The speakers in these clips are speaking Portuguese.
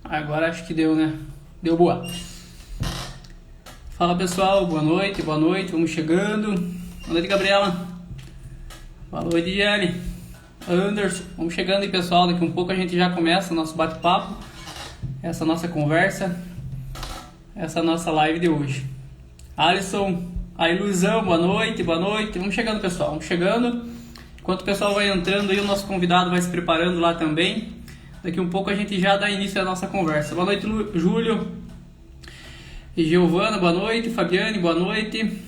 Agora acho que deu, né? Deu boa. Fala pessoal, boa noite, vamos chegando. Boa noite, Gabriela. Boa noite, Yeli. Anderson, vamos chegando aí pessoal, daqui um pouco a gente já começa o nosso bate-papo, essa nossa conversa, essa nossa live de hoje. Alisson, aí Luizão, boa noite, vamos chegando pessoal, vamos chegando. Enquanto o pessoal vai entrando aí, o nosso convidado vai se preparando lá também. Daqui um pouco a gente já dá início à nossa conversa. Boa noite, Júlio. E Giovana, boa noite. Fabiane, boa noite.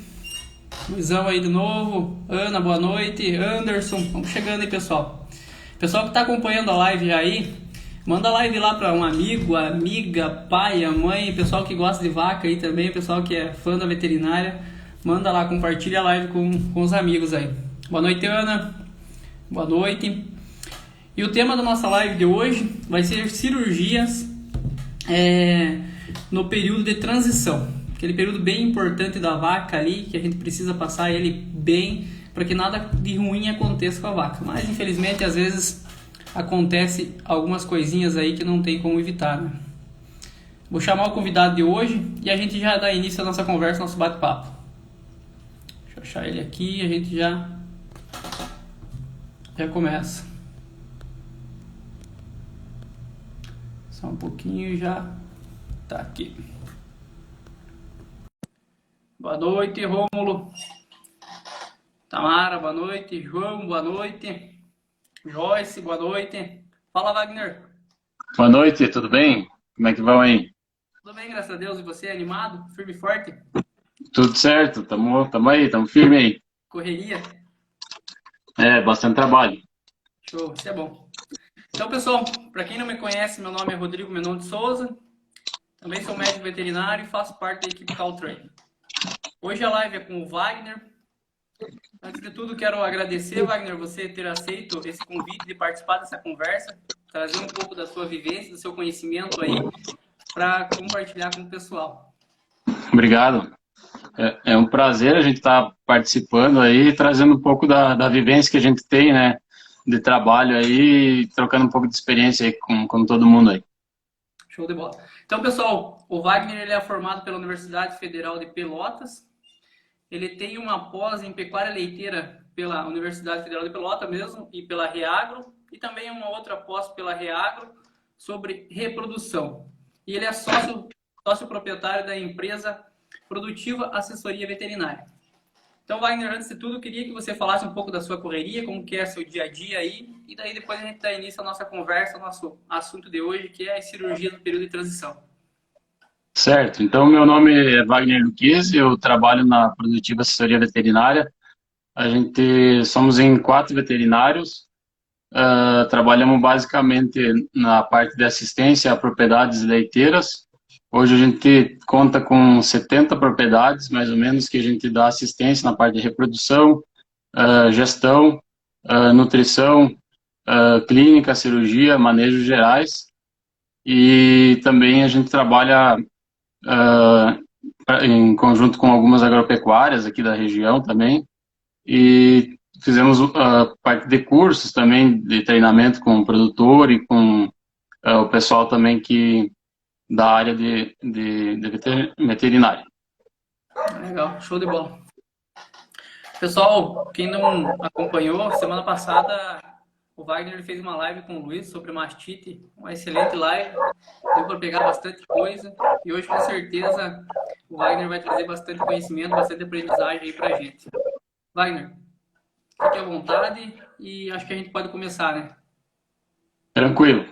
Luizão aí de novo. Ana, boa noite. Anderson, vamos chegando aí, pessoal. Pessoal que está acompanhando a live aí, manda a live lá para um amigo, amiga, pai, a mãe, pessoal que gosta de vaca aí também, pessoal que é fã da veterinária. Manda lá, compartilha a live com os amigos aí. Boa noite, Ana. Boa noite. E o tema da nossa live de hoje vai ser cirurgias no período de transição. Aquele período bem importante da vaca ali, que a gente precisa passar ele bem, para que nada de ruim aconteça com a vaca. Mas, infelizmente, às vezes acontece algumas coisinhas aí que não tem como evitar, né? Vou chamar o convidado de hoje e a gente já dá início à nossa conversa, nosso bate-papo. Deixa eu achar ele aqui e a gente já começa. Só um pouquinho e já tá aqui. Boa noite, Rômulo. Tamara, boa noite. João, boa noite. Joyce, boa noite. Fala, Wagner. Boa noite, tudo bem? Como é que vão aí? Tudo bem, graças a Deus. E você, animado? Firme e forte? Tudo certo, tamo aí, tamo firme aí. Correria? Bastante trabalho. Show, isso é bom. Então, pessoal, para quem não me conhece, meu nome é Rodrigo Menon de Souza. Também sou médico veterinário e faço parte da equipe Caltrain. Hoje a live é com o Wagner. Antes de tudo, quero agradecer, Wagner, você ter aceito esse convite de participar dessa conversa, trazer um pouco da sua vivência, do seu conhecimento aí, para compartilhar com o pessoal. Obrigado. É um prazer a gente estar participando aí, trazendo um pouco da vivência que a gente tem, né, de trabalho aí, trocando um pouco de experiência aí com todo mundo aí. Show de bola. Então, pessoal, o Wagner ele é formado pela Universidade Federal de Pelotas. Ele tem uma pós em pecuária leiteira pela Universidade Federal de Pelotas mesmo e pela Reagro, e também uma outra pós pela Reagro sobre reprodução. E ele é sócio proprietário da empresa Produtiva Assessoria Veterinária. Então, Wagner, antes de tudo, eu queria que você falasse um pouco da sua correria, como que é seu dia a dia aí, e daí depois a gente dá início à nossa conversa, ao nosso assunto de hoje, que é a cirurgia no período de transição. Certo, então meu nome é Wagner Luquez, eu trabalho na Produtiva Assessoria Veterinária. A gente somos em 4 veterinários. Trabalhamos basicamente na parte de assistência a propriedades leiteiras. Hoje a gente conta com 70 propriedades, mais ou menos, que a gente dá assistência na parte de reprodução, gestão, nutrição, clínica, cirurgia, manejos gerais. E também a gente trabalha em conjunto com algumas agropecuárias aqui da região também. E fizemos parte de cursos também, de treinamento com o produtor e com o pessoal também da área de veterinária. Legal, show de bola. Pessoal, quem não acompanhou, semana passada o Wagner fez uma live com o Luiz sobre mastite, uma excelente live, deu para pegar bastante coisa e hoje com certeza o Wagner vai trazer bastante conhecimento, bastante aprendizagem aí pra gente. Wagner, fique à vontade e acho que a gente pode começar, né? Tranquilo.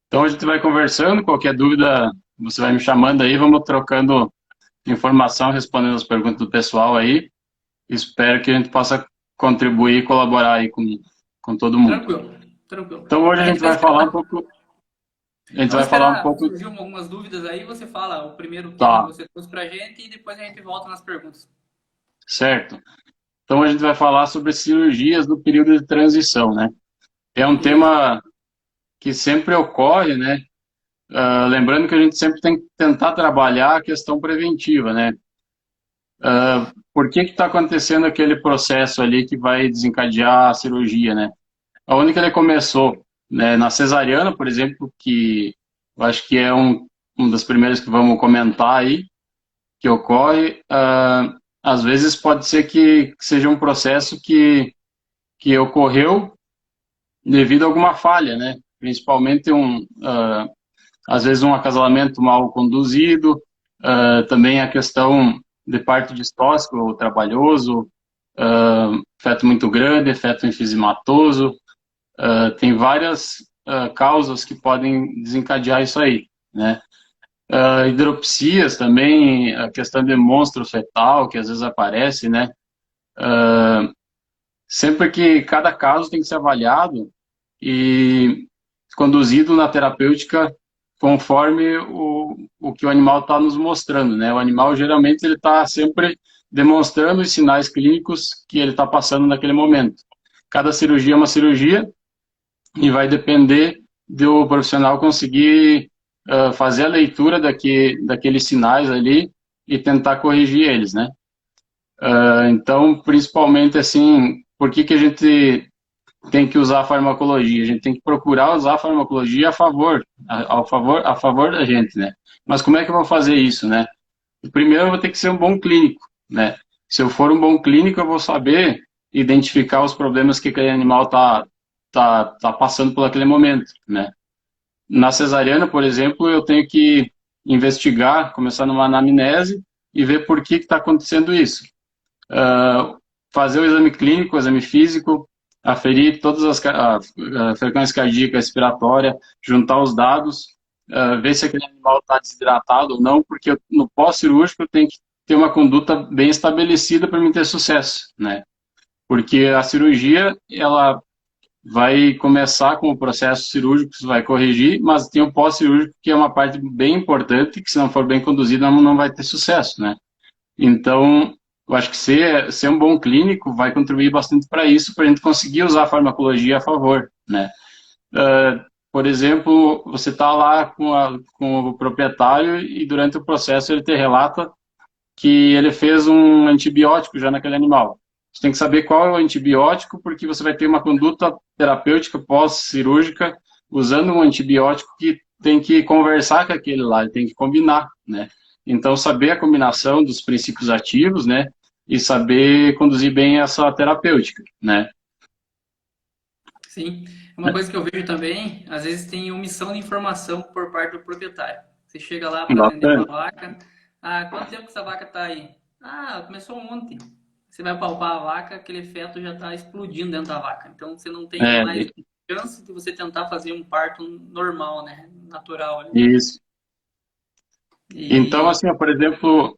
Então a gente vai conversando, qualquer dúvida você vai me chamando aí, vamos trocando informação, respondendo as perguntas do pessoal aí. Espero que a gente possa contribuir e colaborar aí com todo mundo. Tranquilo. Então hoje a gente vai falar um pouco. A gente vai falar um pouco. Surgiu algumas dúvidas aí, você fala o primeiro tema que você trouxe pra gente e depois a gente volta nas perguntas. Certo. Então a gente vai falar sobre cirurgias no período de transição, né? É um tema que sempre ocorre, né? Lembrando que a gente sempre tem que tentar trabalhar a questão preventiva, né? Por que está acontecendo aquele processo ali que vai desencadear a cirurgia, né? Onde que ele começou? Né? Na cesariana, por exemplo, que eu acho que é um das primeiras que vamos comentar aí, que ocorre. Às vezes pode ser que seja um processo que ocorreu devido a alguma falha, né? Principalmente às vezes um acasalamento mal conduzido, também a questão de parte distóxico trabalhoso, feto muito grande, feto enfisematoso, tem várias causas que podem desencadear isso aí, né? Hidropsias também, a questão de monstro fetal, que às vezes aparece, né? Sempre que cada caso tem que ser avaliado e conduzido na terapêutica conforme o que o animal está nos mostrando, né? O animal geralmente ele está sempre demonstrando os sinais clínicos que ele está passando naquele momento. Cada cirurgia é uma cirurgia e vai depender do profissional conseguir fazer a leitura daqueles sinais ali e tentar corrigir eles, né? Então, principalmente assim, por que a gente tem que usar a farmacologia? A gente tem que procurar usar a farmacologia a favor da gente, né? Mas como é que eu vou fazer isso, né? Primeiro, eu vou ter que ser um bom clínico, né? Se eu for um bom clínico, eu vou saber identificar os problemas que aquele animal tá passando por aquele momento, né? Na cesariana, por exemplo, eu tenho que investigar, começar numa anamnese e ver por que está acontecendo isso. Fazer o exame clínico, o exame físico, aferir todas a frequência cardíaca, respiratória, juntar os dados, ver se aquele animal está desidratado ou não, porque no pós-cirúrgico eu tenho que ter uma conduta bem estabelecida para mim ter sucesso, né? Porque a cirurgia, ela vai começar com o processo cirúrgico, que vai corrigir, mas tem o pós-cirúrgico, que é uma parte bem importante, que se não for bem conduzida, não vai ter sucesso, né? Então, eu acho que ser um bom clínico vai contribuir bastante para isso, para a gente conseguir usar a farmacologia a favor, né? Por exemplo, você está lá com o proprietário e durante o processo ele te relata que ele fez um antibiótico já naquele animal. Você tem que saber qual é o antibiótico, porque você vai ter uma conduta terapêutica pós-cirúrgica usando um antibiótico que tem que conversar com aquele lá, tem que combinar, né? Então, saber a combinação dos princípios ativos, né? E saber conduzir bem essa terapêutica, né? Sim. Uma coisa que eu vejo também, às vezes tem omissão de informação por parte do proprietário. Você chega lá para atender uma Bastante. vaca, quanto tempo que essa vaca está aí? Começou ontem. Você vai palpar a vaca, aquele feto já está explodindo dentro da vaca. Então você não tem É, mais chance de você tentar fazer um parto normal, né? Natural ali. isso. Então, E assim, por exemplo,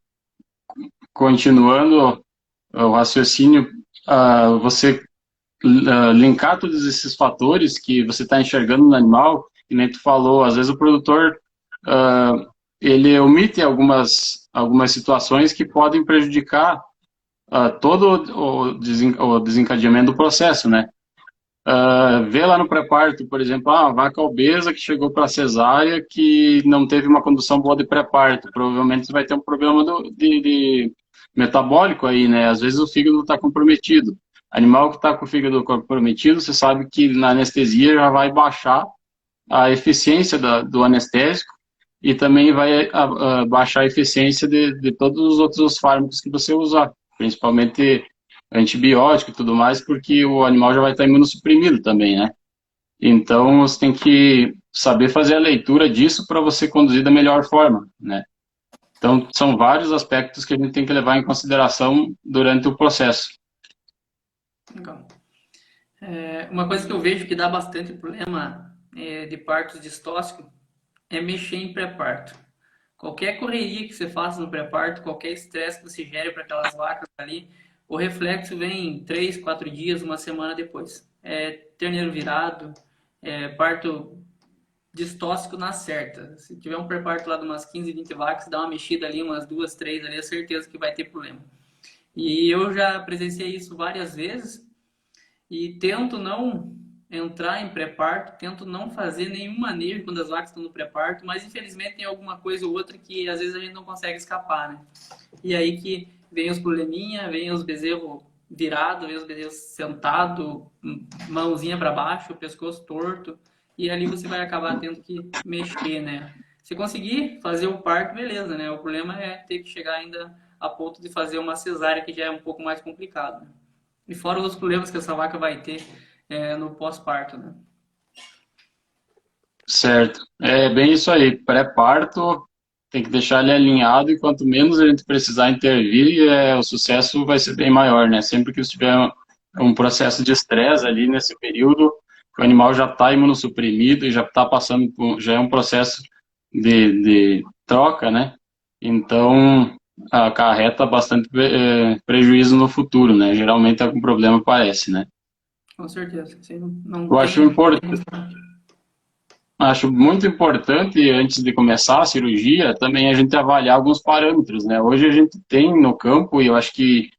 continuando o raciocínio, você linkar todos esses fatores que você está enxergando no animal, que nem tu falou, às vezes o produtor ele omite algumas situações que podem prejudicar todo o desencadeamento do processo, né? Vê lá no pré-parto, por exemplo, a vaca obesa que chegou para cesárea que não teve uma condução boa de pré-parto, provavelmente você vai ter um problema de metabólico aí, né? Às vezes o fígado está comprometido. Animal que está com o fígado comprometido, você sabe que na anestesia já vai baixar a eficiência do anestésico e também vai baixar a eficiência de todos os outros fármacos que você usar, principalmente antibiótico e tudo mais, porque o animal já vai estar imunossuprimido também, né? Então, você tem que saber fazer a leitura disso para você conduzir da melhor forma, né? Então, são vários aspectos que a gente tem que levar em consideração durante o processo. legal. Uma coisa que eu vejo que dá bastante problema de partos distóxicos é mexer em pré-parto. Qualquer correria que você faça no pré-parto, qualquer estresse que você gere para aquelas vacas ali, o reflexo vem 3, 4 dias, uma semana depois. Terneiro virado, parto distóxico na certa. Se tiver um pré-parto lá de umas 15, 20 vacas, dá uma mexida ali, umas 2, 3 ali, é certeza que vai ter problema. E eu já presenciei isso várias vezes e tento não entrar em pré-parto, tento não fazer nenhum manejo quando as vacas estão no pré-parto, mas infelizmente tem alguma coisa ou outra que às vezes a gente não consegue escapar, né? E aí que vem os probleminha, vem os bezerros virados, vem os bezerros sentados, mãozinha para baixo, pescoço torto. e ali você vai acabar tendo que mexer, né? Se conseguir fazer o parto, beleza, né? O problema é ter que chegar ainda a ponto de fazer uma cesárea, que já é um pouco mais complicado, né? E fora os problemas que essa vaca vai ter no pós-parto, né? Certo. É bem isso aí. Pré-parto tem que deixar ele alinhado e quanto menos a gente precisar intervir, o sucesso vai ser bem maior, né? Sempre que tiver um processo de estresse ali nesse período, o animal já está imunossuprimido e já está passando por, já é um processo de troca, né? Então, acarreta bastante prejuízo no futuro, né? Geralmente algum problema aparece, né? Com certeza. Você não Eu acho tem. importante. Acho muito importante, antes de começar a cirurgia, também a gente avaliar alguns parâmetros, né? Hoje a gente tem no campo, e eu acho que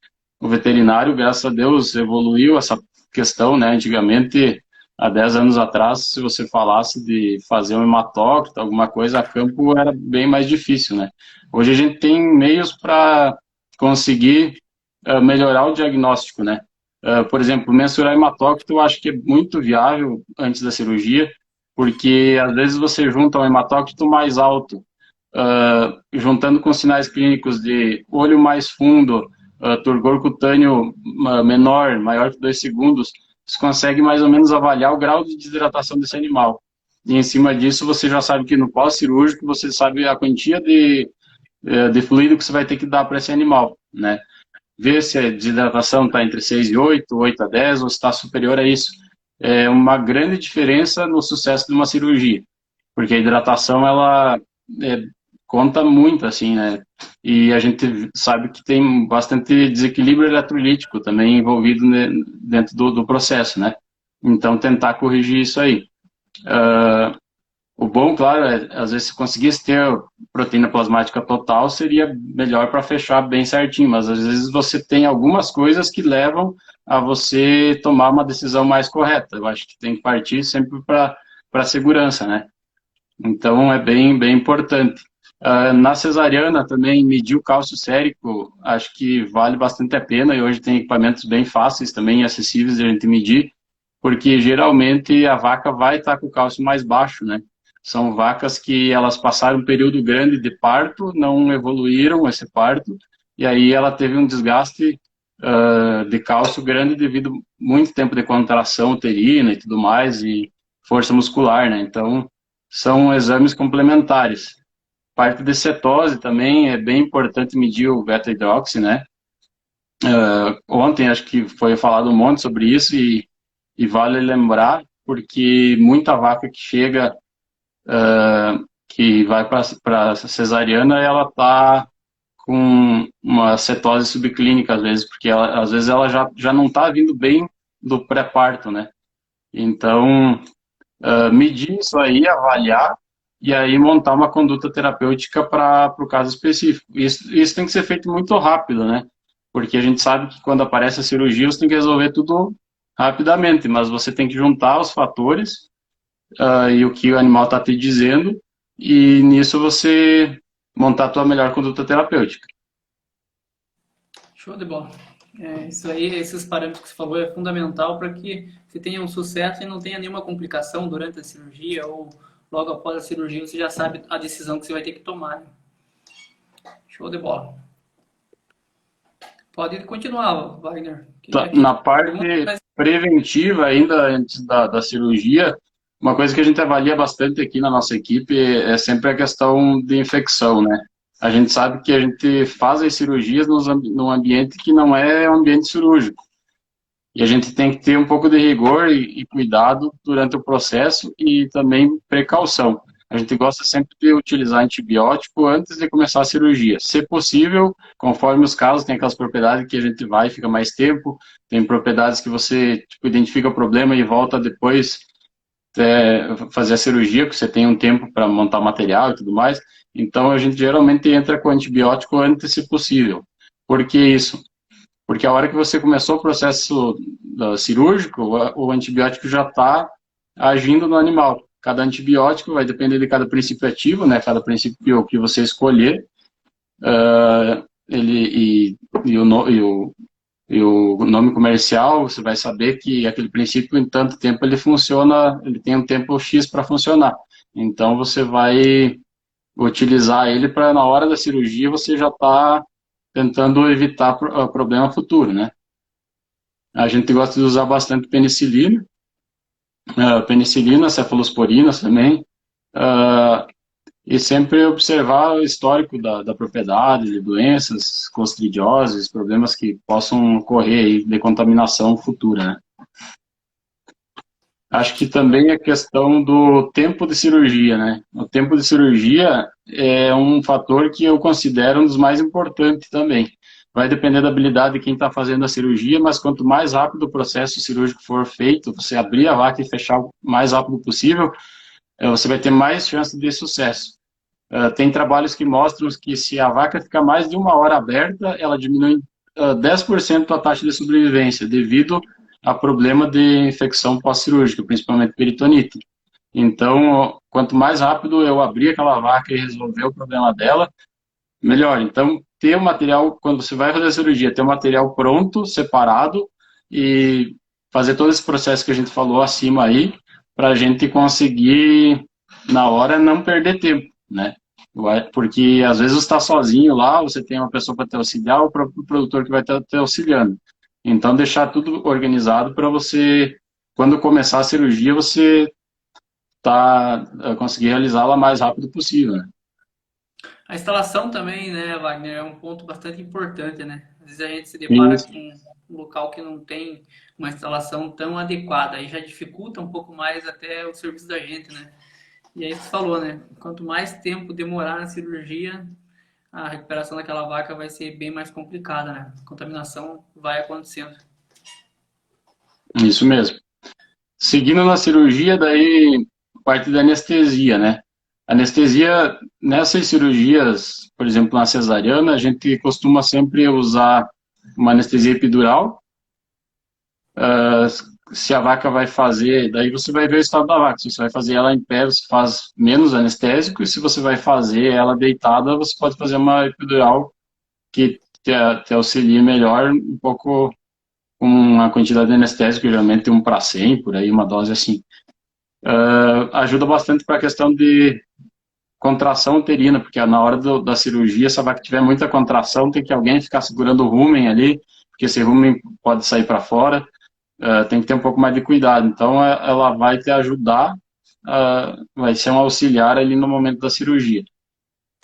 o veterinário, graças a Deus, evoluiu essa questão, né? Antigamente, há 10 anos atrás, se você falasse de fazer um hematócrito, alguma coisa a campo, era bem mais difícil, né? Hoje a gente tem meios para conseguir melhorar o diagnóstico, né? Por exemplo, mensurar hematócrito, eu acho que é muito viável antes da cirurgia, porque às vezes você junta um hematócrito mais alto, juntando com sinais clínicos de olho mais fundo, turgor cutâneo menor, maior que 2 segundos, você consegue mais ou menos avaliar o grau de desidratação desse animal. E em cima disso, você já sabe que no pós-cirúrgico, você sabe a quantia de fluido que você vai ter que dar para esse animal, né? Ver se a desidratação está entre 6 e 8, 8 a 10, ou se está superior a isso. É uma grande diferença no sucesso de uma cirurgia, porque a hidratação, ela é, conta muito, assim, né? E a gente sabe que tem bastante desequilíbrio eletrolítico também envolvido dentro do processo, né? Então, tentar corrigir isso aí. O bom, claro, às vezes se conseguisse ter proteína plasmática total, seria melhor para fechar bem certinho, mas às vezes você tem algumas coisas que levam a você tomar uma decisão mais correta. Eu acho que tem que partir sempre para a segurança, né? Então é bem importante. Na cesariana também, medir o cálcio sérico, acho que vale bastante a pena, e hoje tem equipamentos bem fáceis também, acessíveis de a gente medir, porque geralmente a vaca vai estar com o cálcio mais baixo, né? São vacas que elas passaram um período grande de parto, não evoluíram esse parto, e aí ela teve um desgaste de cálcio grande devido muito tempo de contração uterina e tudo mais, e força muscular, né? Então, são exames complementares. Parte de cetose também é bem importante medir o beta-hidroxi, né? Ontem acho que foi falado um monte sobre isso e vale lembrar, porque muita vaca que chega, que vai para cesariana, ela está com uma cetose subclínica às vezes, porque às vezes ela já não está vindo bem do pré-parto, né? Então, medir isso aí, avaliar, e aí montar uma conduta terapêutica para o caso específico. Isso tem que ser feito muito rápido, né? Porque a gente sabe que quando aparece a cirurgia, você tem que resolver tudo rapidamente, mas você tem que juntar os fatores e o que o animal está te dizendo, e nisso você montar a tua melhor conduta terapêutica. Show de bola. Isso aí, esses parâmetros que você falou é fundamental para que você tenha um sucesso e não tenha nenhuma complicação durante a cirurgia ou logo após a cirurgia, você já sabe a decisão que você vai ter que tomar. Show de bola. Pode continuar, Wagner. Na parte preventiva, ainda antes da cirurgia, uma coisa que a gente avalia bastante aqui na nossa equipe é sempre a questão de infecção, né? A gente sabe que a gente faz as cirurgias num ambiente que não é um ambiente cirúrgico. E a gente tem que ter um pouco de rigor e cuidado durante o processo e também precaução. A gente gosta sempre de utilizar antibiótico antes de começar a cirurgia. Se possível, conforme os casos, tem aquelas propriedades que a gente vai e fica mais tempo, tem propriedades que você identifica o problema e volta depois fazer a cirurgia, porque você tem um tempo para montar o material e tudo mais. Então, a gente geralmente entra com antibiótico antes, se possível. Por que isso? Porque a hora que você começou o processo cirúrgico, o antibiótico já está agindo no animal. Cada antibiótico vai depender de cada princípio ativo, né? Cada princípio que você escolher, ele e o e o nome comercial, você vai saber que aquele princípio, em tanto tempo, ele funciona, ele tem um tempo X para funcionar. Então, você vai utilizar ele para, na hora da cirurgia, você já está tentando evitar problema futuro, né? A gente gosta de usar bastante penicilina, penicilina, cefalosporinas também, uh, e sempre observar o histórico da propriedade, de doenças, clostridioses, problemas que possam ocorrer aí de contaminação futura, né? Acho que também a questão do tempo de cirurgia, né? O tempo de cirurgia é um fator que eu considero um dos mais importantes também. Vai depender da habilidade de quem está fazendo a cirurgia, mas quanto mais rápido o processo cirúrgico for feito, você abrir a vaca e fechar o mais rápido possível, você vai ter mais chance de sucesso. Tem trabalhos que mostram que se a vaca ficar mais de uma hora aberta, ela diminui 10% a taxa de sobrevivência, devido a problema de infecção pós-cirúrgica, principalmente peritonite. Então, quanto mais rápido eu abrir aquela vaca e resolver o problema dela, melhor. Então, ter o material, quando você vai fazer a cirurgia, ter o material pronto, separado, e fazer todo esse processo que a gente falou acima aí, para a gente conseguir, na hora, não perder tempo, né? Porque às vezes você está sozinho lá, você tem uma pessoa para te auxiliar, o próprio produtor que vai estar te auxiliando. Então, deixar tudo organizado para você, quando começar a cirurgia, você conseguir realizá-la o mais rápido possível, né? A instalação também, né, Wagner, é um ponto bastante importante, né? Às vezes a gente se depara Isso, com um local que não tem uma instalação tão adequada, aí já dificulta um pouco mais até o serviço da gente, né? E aí você falou, né? Quanto mais tempo demorar na cirurgia, a recuperação daquela vaca vai ser bem mais complicada, né? A contaminação vai acontecendo. isso mesmo. Seguindo na cirurgia, daí parte da anestesia, né? Anestesia, nessas cirurgias, por exemplo, na cesariana, a gente costuma sempre usar uma anestesia epidural. Ah, se a vaca vai fazer, daí você vai ver o estado da vaca. Se você vai fazer ela em pé, você faz menos anestésico, e se você vai fazer ela deitada, você pode fazer uma epidural que te auxilie melhor, um pouco com uma quantidade de anestésico, geralmente 1 para 100, por aí, uma dose assim. Ajuda bastante para a questão de contração uterina, porque na hora da cirurgia, se a vaca tiver muita contração, tem que alguém ficar segurando o rumen ali, porque esse rumen pode sair para fora, tem que ter um pouco mais de cuidado. Então, ela vai te ajudar, vai ser um auxiliar ali no momento da cirurgia.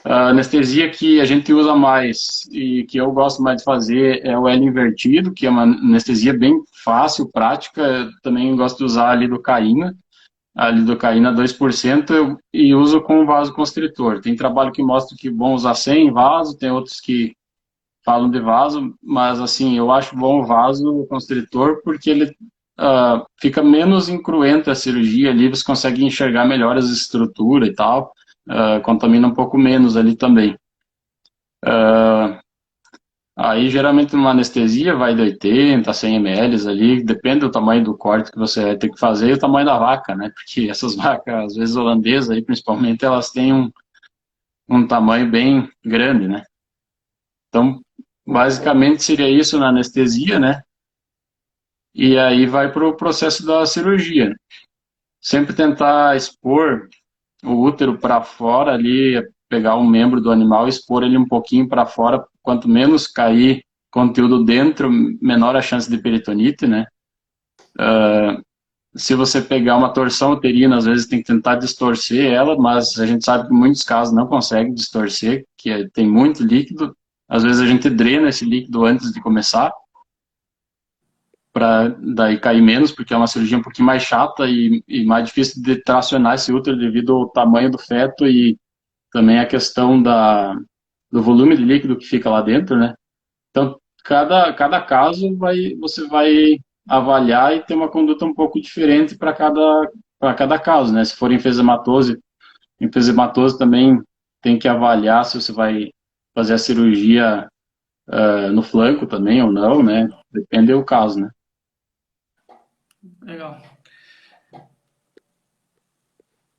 A anestesia que a gente usa mais e que eu gosto mais de fazer é o L invertido, que é uma anestesia bem fácil, prática. Eu também gosto de usar a lidocaína 2%, e uso com vasoconstritor. Tem trabalho que mostra que é bom usar sem vaso, tem outros que falam de vaso, mas assim, eu acho bom o vasoconstritor porque ele fica menos incruenta a cirurgia ali, você consegue enxergar melhor as estruturas e tal, contamina um pouco menos ali também. Aí, geralmente, uma anestesia vai de 80 a 100 ml ali, depende do tamanho do corte que você vai ter que fazer e o tamanho da vaca, né? Porque essas vacas, às vezes holandesas aí, principalmente, elas têm um tamanho bem grande, né? Então, basicamente seria isso na anestesia, né? E aí vai para o processo da cirurgia. Sempre tentar expor o útero para fora ali, pegar um membro do animal e expor ele um pouquinho para fora. Quanto menos cair conteúdo dentro, menor a chance de peritonite, né? Se você pegar uma torção uterina, às vezes tem que tentar distorcer ela, mas a gente sabe que em muitos casos não consegue distorcer, tem muito líquido. Às vezes a gente drena esse líquido antes de começar, para daí cair menos, porque é uma cirurgia um pouquinho mais chata e mais difícil de tracionar esse útero devido ao tamanho do feto e também a questão do volume de líquido que fica lá dentro, né? Então, cada caso você vai avaliar e ter uma conduta um pouco diferente para cada caso, né? Se for enfesematose também tem que avaliar se você vai fazer a cirurgia no flanco também ou não, né? Depende do caso, né? Legal.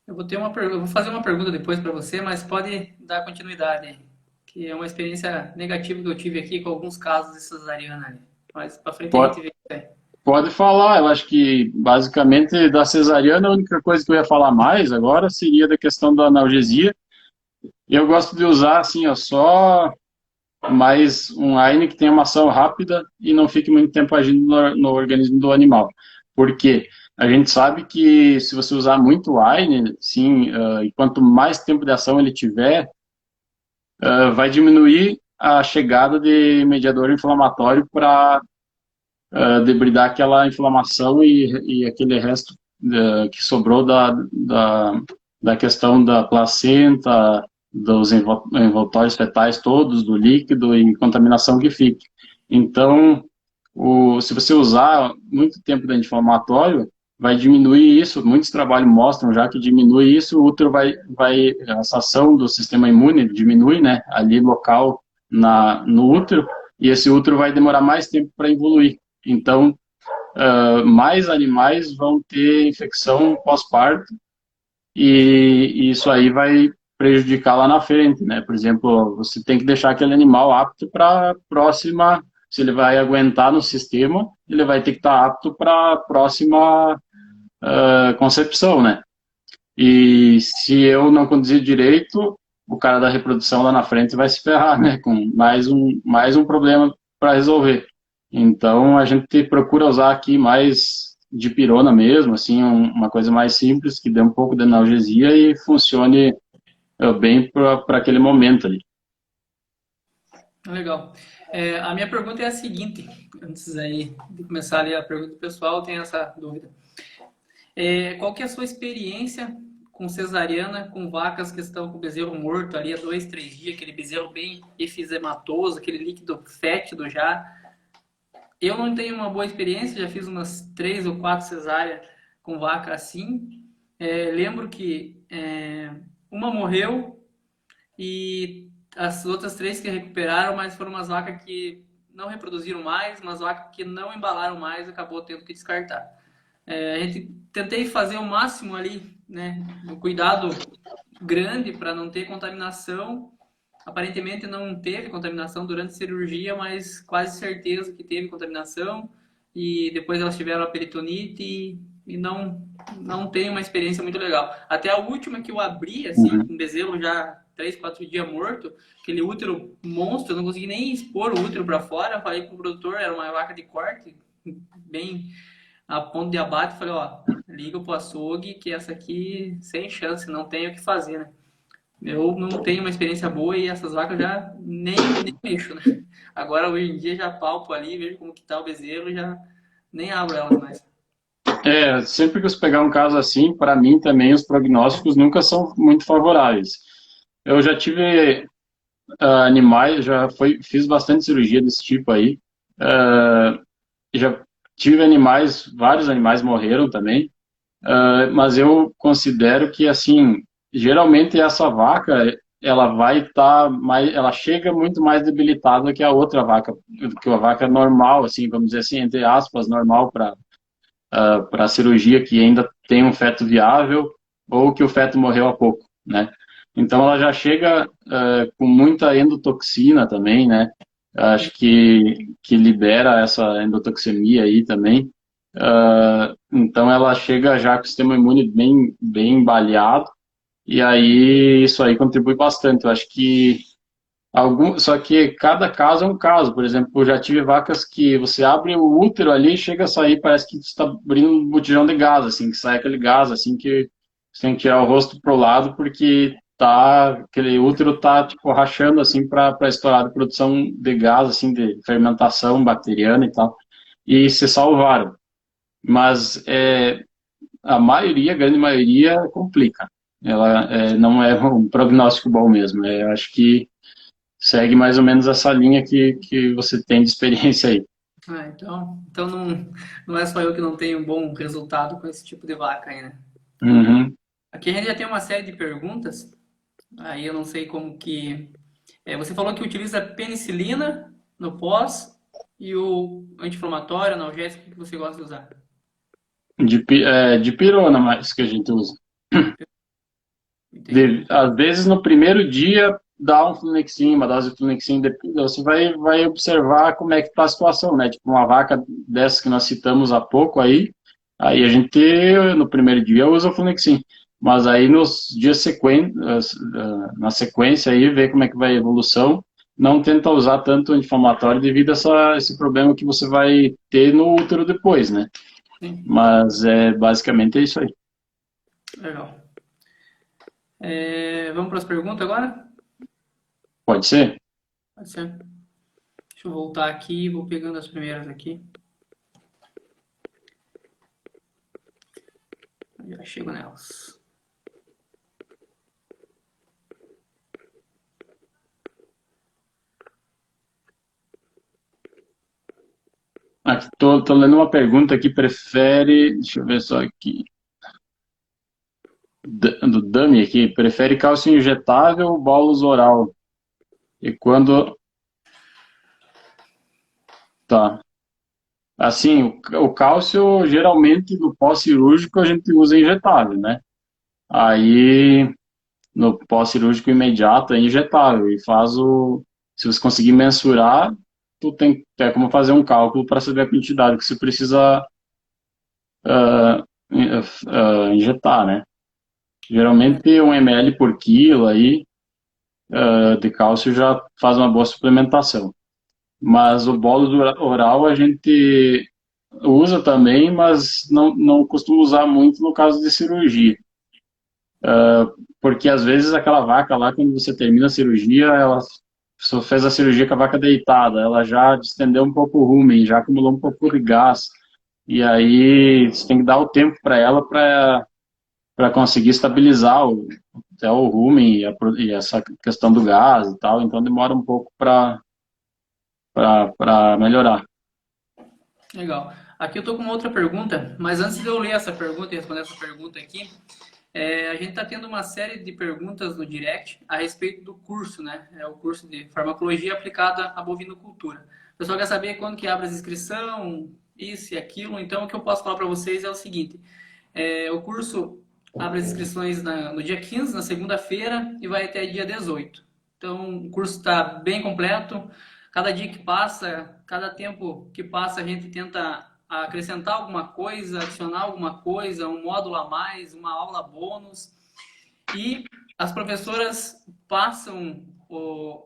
Eu vou fazer uma pergunta depois para você, mas pode dar continuidade, que é uma experiência negativa que eu tive aqui com alguns casos de cesariana. Mas pra frente a Pode, gente vê. pode falar, eu acho que basicamente da cesariana a única coisa que eu ia falar mais agora seria da questão da analgesia. Eu gosto de usar assim, ó, só mais um AINE que tenha uma ação rápida e não fique muito tempo agindo no organismo do animal. Por quê? A gente sabe que se você usar muito AINE, sim, e quanto mais tempo de ação ele tiver, vai diminuir a chegada de mediador inflamatório para debridar aquela inflamação e aquele resto que sobrou da questão da placenta, dos envoltórios fetais todos, do líquido e contaminação que fique. Então, se você usar muito tempo de anti-inflamatório, vai diminuir isso. Muitos trabalhos mostram já que diminui isso. O útero essa ação do sistema imune diminui, né, ali local no útero, e esse útero vai demorar mais tempo para evoluir. Então, mais animais vão ter infecção pós-parto e isso aí vai prejudicar lá na frente, né? Por exemplo, você tem que deixar aquele animal apto para a próxima, se ele vai aguentar no sistema, ele vai ter que estar apto para a próxima concepção, né? E se eu não conduzir direito, o cara da reprodução lá na frente vai se ferrar, né? Com mais um problema para resolver. Então a gente procura usar aqui mais dipirona mesmo, assim, uma coisa mais simples, que dê um pouco de analgesia e funcione bem para aquele momento ali. Legal. A minha pergunta é a seguinte, antes aí de começar ali a pergunta do pessoal, tem essa dúvida. Qual que é a sua experiência com cesariana, com vacas que estão com bezerro morto ali há 2, 3 dias, aquele bezerro bem efizematoso, aquele líquido fétido já? Eu não tenho uma boa experiência, já fiz umas 3 ou 4 cesáreas com vaca assim. Lembro que uma morreu e as outras 3 que recuperaram, mas foram umas vacas que não reproduziram mais, umas vacas que não embalaram mais, acabou tendo que descartar. A gente tentei fazer o máximo ali, né, um cuidado grande para não ter contaminação. Aparentemente não teve contaminação durante a cirurgia, mas quase certeza que teve contaminação. E depois elas tiveram a peritonite e não tem uma experiência muito legal. Até a última que eu abri, assim, com bezerro já 3, 4 dias morto, aquele útero monstro, eu não consegui nem expor o útero para fora. Falei pro produtor, era uma vaca de corte, bem a ponto de abate, falei, ó, liga pro açougue que essa aqui sem chance, não tem o que fazer, né? Eu não tenho uma experiência boa e essas vacas já nem mexo, né? Agora, hoje em dia, já palpo ali, vejo como que tá o bezerro, já nem abro elas mais. Sempre que você pegar um caso assim, para mim também os prognósticos nunca são muito favoráveis. Eu já tive animais, fiz bastante cirurgia desse tipo aí. Já tive animais, vários animais morreram também, mas eu considero que, assim, geralmente essa vaca, ela vai estar mais, ela chega muito mais debilitada que a outra vaca, que a vaca normal, assim, vamos dizer assim, entre aspas, normal para a cirurgia, que ainda tem um feto viável ou que o feto morreu há pouco, né? Então ela já chega com muita endotoxina também, né? Acho que libera essa endotoxemia aí também. Então ela chega já com o sistema imune bem baleado, e aí isso aí contribui bastante. Eu acho que só que cada caso é um caso. Por exemplo, eu já tive vacas que você abre o útero ali e chega a sair, parece que você está abrindo um botijão de gás, assim, que sai aquele gás, assim, que você tem que tirar o rosto pro lado, porque aquele útero tá, tipo, rachando, assim, para estourar de produção de gás, assim, de fermentação bacteriana e tal. E se salvaram. Mas a maioria, a grande maioria, complica. Ela não é um prognóstico bom mesmo. Eu acho que segue mais ou menos essa linha que você tem de experiência aí. Então não é só eu que não tenho um bom resultado com esse tipo de vaca aí, né? Uhum. Aqui a gente já tem uma série de perguntas, aí eu não sei como que... você falou que utiliza penicilina no pós e o anti-inflamatório, analgésico que você gosta de usar. De pirona mais que a gente usa. Entendi. Às vezes no primeiro dia dá um Flunexin, uma dose de Flunexin, você vai observar como é que está a situação, né? Tipo, uma vaca dessas que nós citamos há pouco aí a gente, no primeiro dia, usa o Flunexin. Mas aí nos dias na sequência aí, ver como é que vai a evolução, não tenta usar tanto anti-inflamatório devido a esse problema que você vai ter no útero depois, né? Sim, Mas basicamente é isso aí. legal. Vamos para as perguntas agora? Pode ser? Pode ser. Deixa eu voltar aqui, vou pegando as primeiras aqui. Já chego nelas. Aqui, tô lendo uma pergunta que prefere, deixa eu ver só aqui, do Dami aqui, prefere cálcio injetável ou bolos oral? E quando, tá, assim, o cálcio, geralmente, no pós-cirúrgico, a gente usa injetável, né? Aí, no pós-cirúrgico imediato, é injetável, e se você conseguir mensurar, é como fazer um cálculo para saber a quantidade que você precisa injetar, né? Geralmente 1 ml por quilo aí, de cálcio já faz uma boa suplementação. Mas o bolo oral a gente usa também, mas não costuma usar muito no caso de cirurgia. Porque às vezes aquela vaca lá, quando você termina a cirurgia, ela só fez a cirurgia com a vaca deitada, ela já distendeu um pouco o rumen, já acumulou um pouco de gás. E aí você tem que dar o tempo para ela para conseguir estabilizar até o rumen e essa questão do gás e tal, então demora um pouco para melhorar. Legal. Aqui eu tô com uma outra pergunta, mas antes de eu ler essa pergunta e responder essa pergunta aqui, a gente está tendo uma série de perguntas no direct a respeito do curso, né? É o curso de farmacologia aplicada à bovinocultura. O pessoal quer saber quando que abre as inscrição, isso e aquilo. Então, o que eu posso falar para vocês é o seguinte: o curso abre as inscrições no dia 15, na segunda-feira, e vai até dia 18. Então, o curso está bem completo. Cada dia que passa, cada tempo que passa, a gente tenta acrescentar alguma coisa, adicionar alguma coisa, um módulo a mais, uma aula bônus. E as professoras passam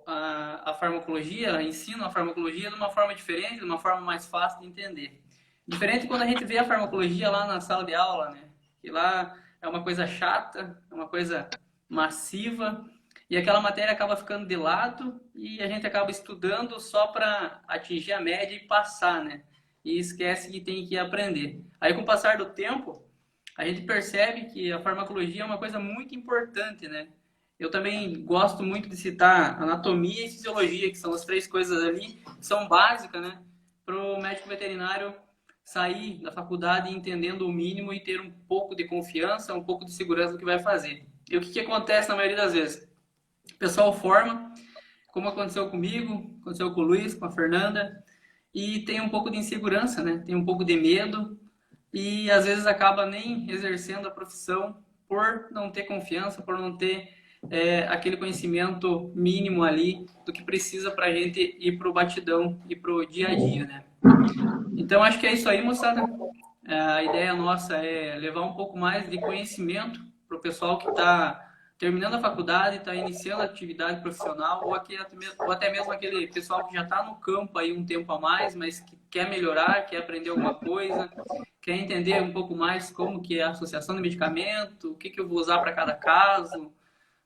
a farmacologia, ensinam a farmacologia de uma forma diferente, de uma forma mais fácil de entender. Diferente quando a gente vê a farmacologia lá na sala de aula, né? Que lá é uma coisa chata, é uma coisa massiva, e aquela matéria acaba ficando de lado e a gente acaba estudando só para atingir a média e passar, né? E esquece que tem que aprender. Aí, com o passar do tempo, a gente percebe que a farmacologia é uma coisa muito importante, né? Eu também gosto muito de citar anatomia e fisiologia, que são as três coisas ali que são básicas, né? Para o médico veterinário sair da faculdade entendendo o mínimo e ter um pouco de confiança, um pouco de segurança no que vai fazer. E o que acontece na maioria das vezes? O pessoal forma, como aconteceu comigo, aconteceu com o Luiz, com a Fernanda, e tem um pouco de insegurança, né? Tem um pouco de medo e às vezes acaba nem exercendo a profissão por não ter confiança, por não ter aquele conhecimento mínimo ali do que precisa para a gente ir para o batidão e para o dia a dia, né? Então acho que é isso aí, moçada. A ideia nossa é levar um pouco mais de conhecimento para o pessoal que está terminando a faculdade, está iniciando a atividade profissional, ou até mesmo aquele pessoal que já está no campo aí um tempo a mais, mas que quer melhorar, quer aprender alguma coisa, quer entender um pouco mais como que é a associação de medicamento, o que eu vou usar para cada caso,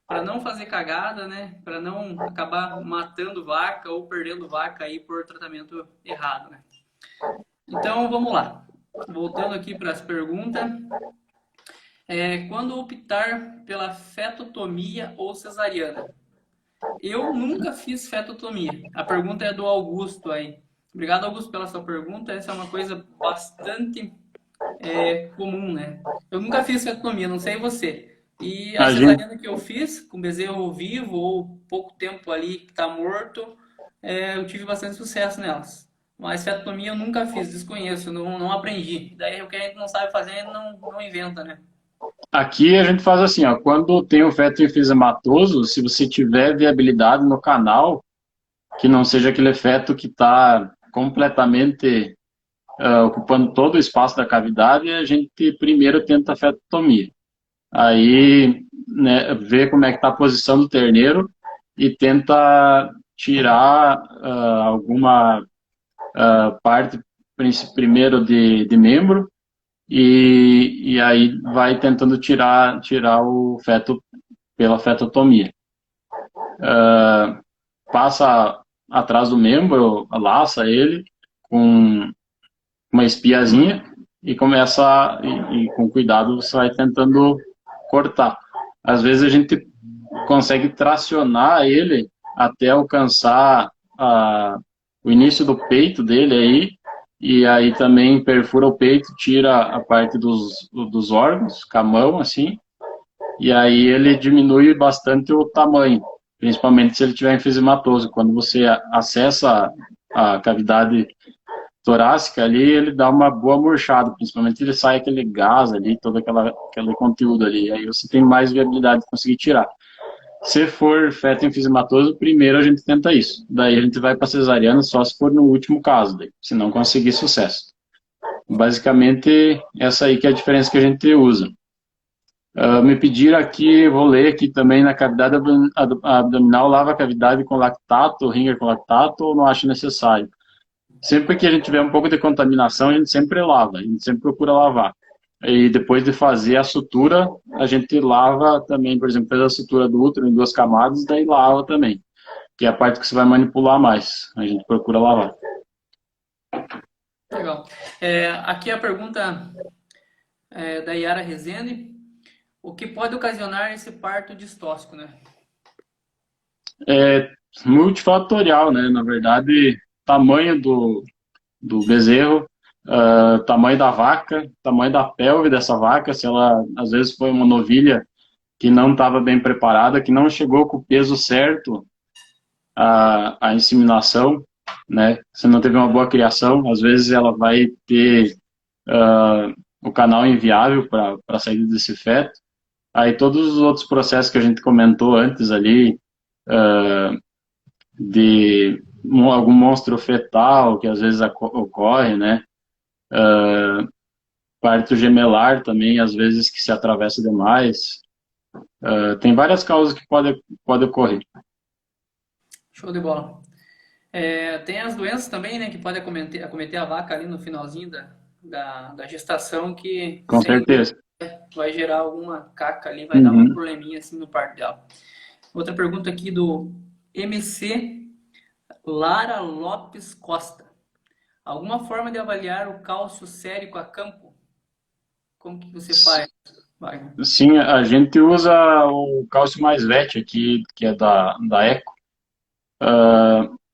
para não fazer cagada, né? Para não acabar matando vaca ou perdendo vaca aí por tratamento errado, né? Então vamos lá. Voltando aqui para as perguntas. Quando optar pela fetotomia ou cesariana? Eu nunca fiz fetotomia. A pergunta é do Augusto aí. Obrigado, Augusto, pela sua pergunta. Essa é uma coisa bastante comum, né? Eu nunca fiz fetotomia, não sei você. E a A gente, cesariana que eu fiz, com bezerro vivo ou pouco tempo ali que está morto, eu tive bastante sucesso nelas. Mas fetotomia eu nunca fiz, desconheço, não aprendi. Daí o que a gente não sabe fazer, não inventa, né? Aqui a gente faz assim, ó, quando tem o feto enfisematoso, se você tiver viabilidade no canal, que não seja aquele feto que está completamente ocupando todo o espaço da cavidade, a gente primeiro tenta a fetotomia. Aí, né, vê como é que está a posição do terneiro e tenta tirar alguma parte primeiro de membro e aí vai tentando tirar o feto pela fetotomia. Passa atrás do membro, laça ele com uma espiazinha e começa, com cuidado, você vai tentando cortar. Às vezes a gente consegue tracionar ele até alcançar o início do peito dele aí, e aí também perfura o peito, tira a parte dos órgãos com a mão, assim, e aí ele diminui bastante o tamanho, principalmente se ele tiver enfisematoso. Quando você acessa a cavidade torácica ali, ele dá uma boa murchada, principalmente ele sai aquele gás ali, todo aquele conteúdo ali, aí você tem mais viabilidade de conseguir tirar. Se for feto enfisematoso, primeiro a gente tenta isso, daí a gente vai para cesariana só se for no último caso, daí, se não conseguir sucesso. Basicamente, essa aí que é a diferença que a gente usa. Me pediram aqui, vou ler aqui também, na cavidade abdominal, lava a cavidade com lactato, ringer com lactato, ou não acho necessário? Sempre que a gente tiver um pouco de contaminação, a gente sempre lava, a gente sempre procura lavar. E depois de fazer a sutura, a gente lava também, por exemplo, fez a sutura do útero em 2 camadas, daí lava também, que é a parte que você vai manipular mais, a gente procura lavar. Legal. Aqui a pergunta da Yara Rezende. O que pode ocasionar esse parto distóxico, né? É multifatorial, né? Na verdade, tamanho do bezerro, tamanho da vaca, tamanho da pelve dessa vaca, se ela às vezes foi uma novilha que não estava bem preparada, que não chegou com o peso certo à inseminação, né? Se não teve uma boa criação, às vezes ela vai ter o canal inviável para a saída desse feto. Aí todos os outros processos que a gente comentou antes ali, de algum monstro fetal que às vezes ocorre, né? Parto gemelar também, às vezes que se atravessa demais. Tem várias causas que pode ocorrer. Show de bola. Tem as doenças também, né, que podem acometer a vaca ali no finalzinho da gestação, que Com sem dúvida certeza. vai gerar alguma caca ali, vai dar um Uhum. probleminha assim no parto dela. Outra pergunta aqui do MC Lara Lopes Costa. Alguma forma de avaliar o cálcio sérico a campo? Como que você faz, Wagner? Sim, a gente usa o cálcio mais VET aqui, que é da Eco.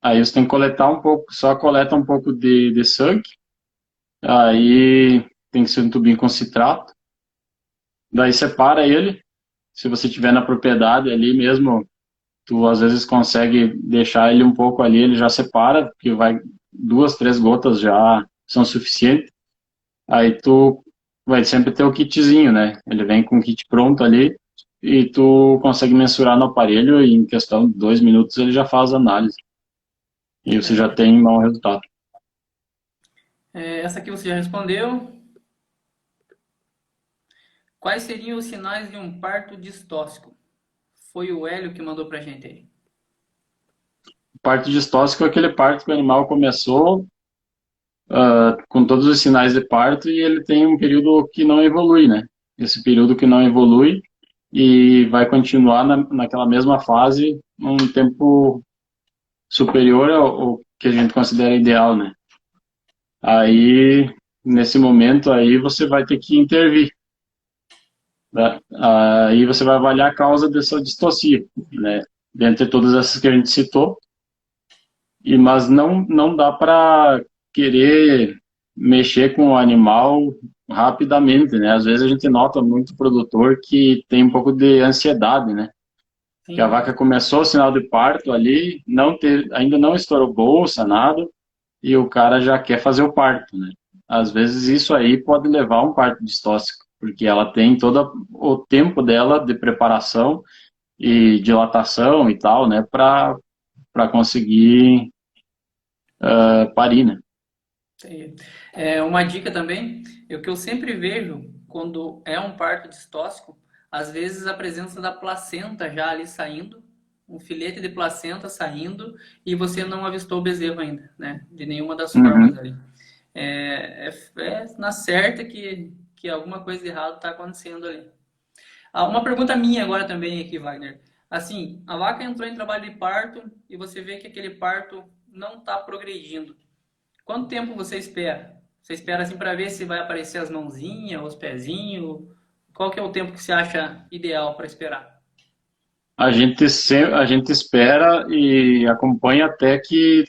Aí você tem que coletar um pouco, só coleta um pouco de sangue. Aí tem que ser um tubinho com citrato. Daí separa ele. Se você tiver na propriedade ali mesmo, tu às vezes consegue deixar ele um pouco ali, ele já separa, porque vai 2, 3 gotas já são suficientes. Aí tu vai sempre ter o kitzinho, né? Ele vem com o kit pronto ali e tu consegue mensurar no aparelho e em questão de 2 minutos ele já faz a análise. E você já tem um bom resultado. Essa aqui você já respondeu. Quais seriam os sinais de um parto distóxico? Foi o Hélio que mandou pra gente aí. Parto distóxico é aquele parto que o animal começou com todos os sinais de parto e ele tem um período que não evolui, né? Esse período que não evolui e vai continuar naquela mesma fase um tempo superior ao que a gente considera ideal, né? Aí, nesse momento aí, você vai ter que intervir, né? Aí você vai avaliar a causa dessa distocia, né? Dentre todas essas que a gente citou, mas não dá para querer mexer com o animal rapidamente, né? Às vezes a gente nota muito produtor que tem um pouco de ansiedade, né? Que a Sim. vaca começou o sinal de parto ali, ainda não estourou bolsa, nada, e o cara já quer fazer o parto, né? Às vezes isso aí pode levar a um parto distóxico. porque ela tem todo o tempo dela de preparação e dilatação e tal, né, para conseguir parir, né? Uma dica também, o que eu sempre vejo quando é um parto distóxico, às vezes a presença da placenta já ali saindo, um filete de placenta saindo e você não avistou o bezerro ainda, né? De nenhuma das formas Uhum. ali. É na certa que alguma coisa de errado está acontecendo ali. Uma pergunta minha agora também aqui, Wagner. Assim, a vaca entrou em trabalho de parto e você vê que aquele parto não está progredindo. Quanto tempo você espera? Você espera assim para ver se vai aparecer as mãozinhas, os pezinhos? Qual que é o tempo que você acha ideal para esperar? A gente espera e acompanha até que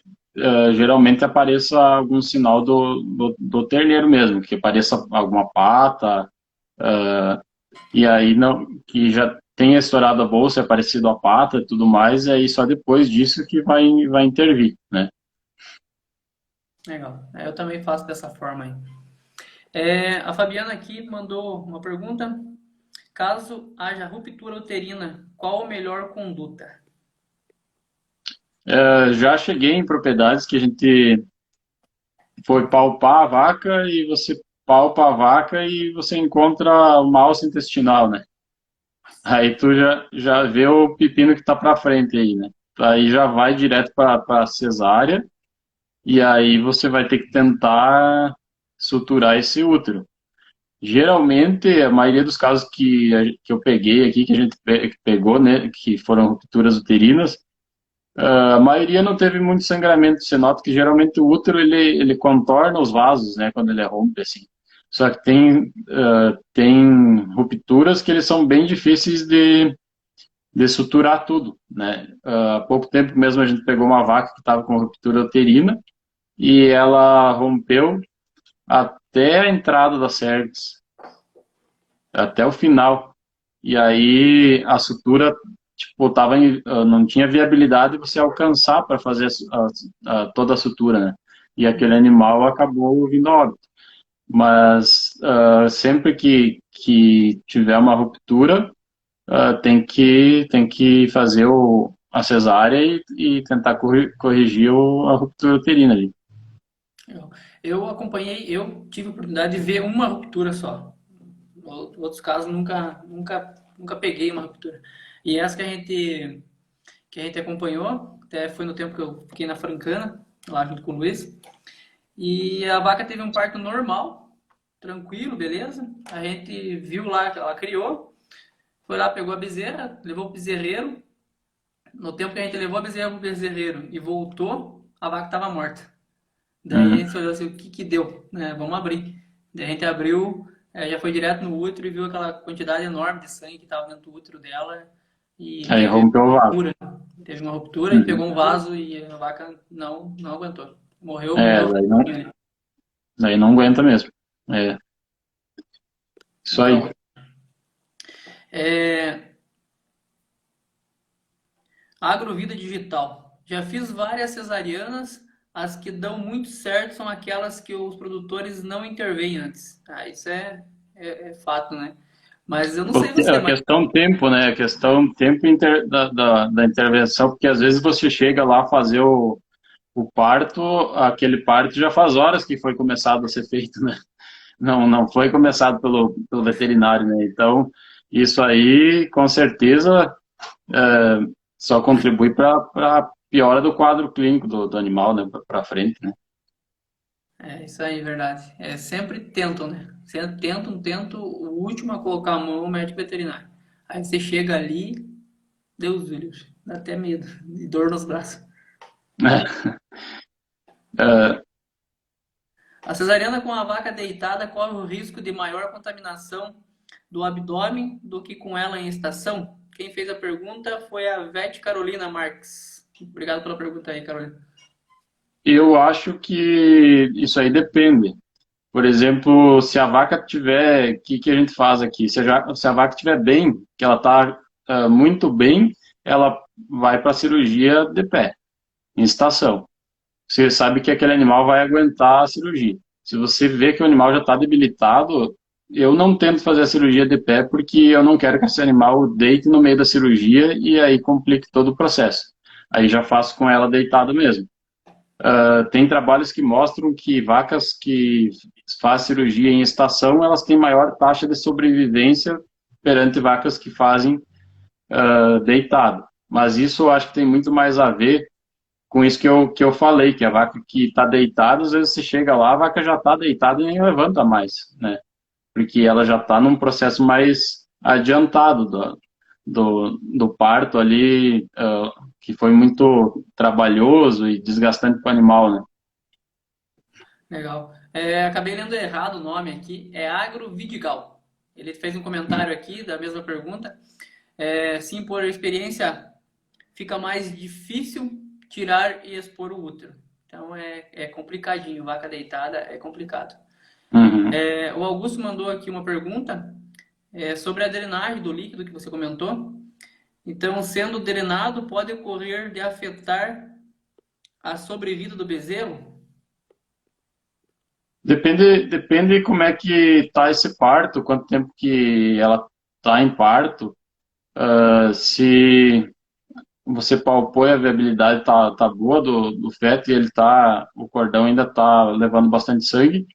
geralmente apareça algum sinal do terneiro mesmo, que apareça alguma pata, e aí não, que já tenha estourado a bolsa, é parecido a pata e tudo mais, e aí só depois disso que vai intervir, né? Legal. Eu também faço dessa forma aí. A Fabiana aqui mandou uma pergunta. Caso haja ruptura uterina, qual a melhor conduta? Já cheguei em propriedades que a gente foi palpar a vaca e você palpa a vaca e você encontra uma alça intestinal, né? Aí tu já vê o pepino que tá para frente aí, né? Aí já vai direto para cesárea e aí você vai ter que tentar suturar esse útero. Geralmente, a maioria dos casos que eu peguei aqui, que a gente pegou, né, que foram rupturas uterinas, a maioria não teve muito sangramento. Você nota que geralmente o útero ele contorna os vasos, né, quando ele rompe assim. Só que tem rupturas que eles são bem difíceis de suturar tudo, né? Há pouco tempo mesmo a gente pegou uma vaca que estava com ruptura uterina e ela rompeu até a entrada da cervix, até o final. E aí a sutura, tipo, não tinha viabilidade de você alcançar para fazer toda a sutura, né? E aquele animal acabou vindo a óbito. Mas sempre que tiver uma ruptura, tem que fazer a cesárea e tentar corrigir a ruptura uterina ali. Eu tive a oportunidade de ver uma ruptura só. Outros casos nunca peguei uma ruptura. E essa que a gente acompanhou, até foi no tempo que eu fiquei na Francana, lá junto com o Luiz. E a vaca teve um parto normal, tranquilo, beleza. A gente viu lá que ela criou, foi lá, pegou a bezerra, levou o bezerreiro. No tempo que a gente levou a bezerra pro bezerreiro e voltou, a vaca estava morta. Daí a Uhum. gente olhou assim, o que que deu? Né, vamos abrir. Daí a gente abriu, já foi direto no útero e viu aquela quantidade enorme de sangue que estava dentro do útero dela e Aí teve rompeu o uma vaso. ruptura. Teve uma ruptura e Uhum. pegou um vaso e a vaca não aguentou. É, Morreu sozinha. daí não aguenta mesmo. É, isso aí. Então, é, agrovida digital. Já fiz várias cesarianas, as que dão muito certo são aquelas que os produtores não intervêm antes. Isso é fato, né? Mas eu não sei você, A mas questão tempo, né? A questão tempo da intervenção, porque às vezes você chega lá fazer o parto, aquele parto já faz horas que foi começado a ser feito, né? Não foi começado pelo veterinário, né? Então, isso aí, com certeza, só contribui para a piora do quadro clínico do animal, né? Para frente, né? é isso aí, verdade. Sempre tentam, né? Sempre tentam, o último a colocar a mão é o médico veterinário. Aí você chega ali, Deus do livre, dá até medo, e dor nos braços. A cesariana com a vaca deitada corre o risco de maior contaminação do abdômen do que com ela em estação? Quem fez a pergunta foi a Vete Carolina Marques. Obrigado pela pergunta aí, Carolina. Eu acho que isso aí depende. Por exemplo, se a vaca tiver, o que a gente faz aqui? Se a vaca estiver bem, que ela está muito bem, ela vai para a cirurgia de pé, em estação. Você sabe que aquele animal vai aguentar a cirurgia. Se você vê que o animal já está debilitado, eu não tento fazer a cirurgia de pé porque eu não quero que esse animal deite no meio da cirurgia e aí complique todo o processo. Aí já faço com ela deitada mesmo. Tem trabalhos que mostram que vacas que fazem cirurgia em estação, elas têm maior taxa de sobrevivência perante vacas que fazem deitado. Mas isso eu acho que tem muito mais a ver com isso que eu falei, que a vaca que está deitada, às vezes você chega lá, a vaca já está deitada e nem levanta mais, né? Porque ela já está num processo mais adiantado do parto ali, que foi muito trabalhoso e desgastante para o animal, né? Legal. Acabei lendo errado o nome aqui. É Agro Vidigal. Ele fez um comentário aqui da mesma pergunta. Sim, por experiência, fica mais difícil tirar e expor o útero. Então é complicadinho. Vaca deitada é complicado. Uhum. O Augusto mandou aqui uma pergunta sobre a drenagem do líquido que você comentou. Então, sendo drenado, pode ocorrer de afetar a sobrevida do bezerro? Depende como é que tá esse parto, quanto tempo que ela tá em parto. Se você palpou e a viabilidade tá boa do feto e o cordão ainda tá levando bastante sangue,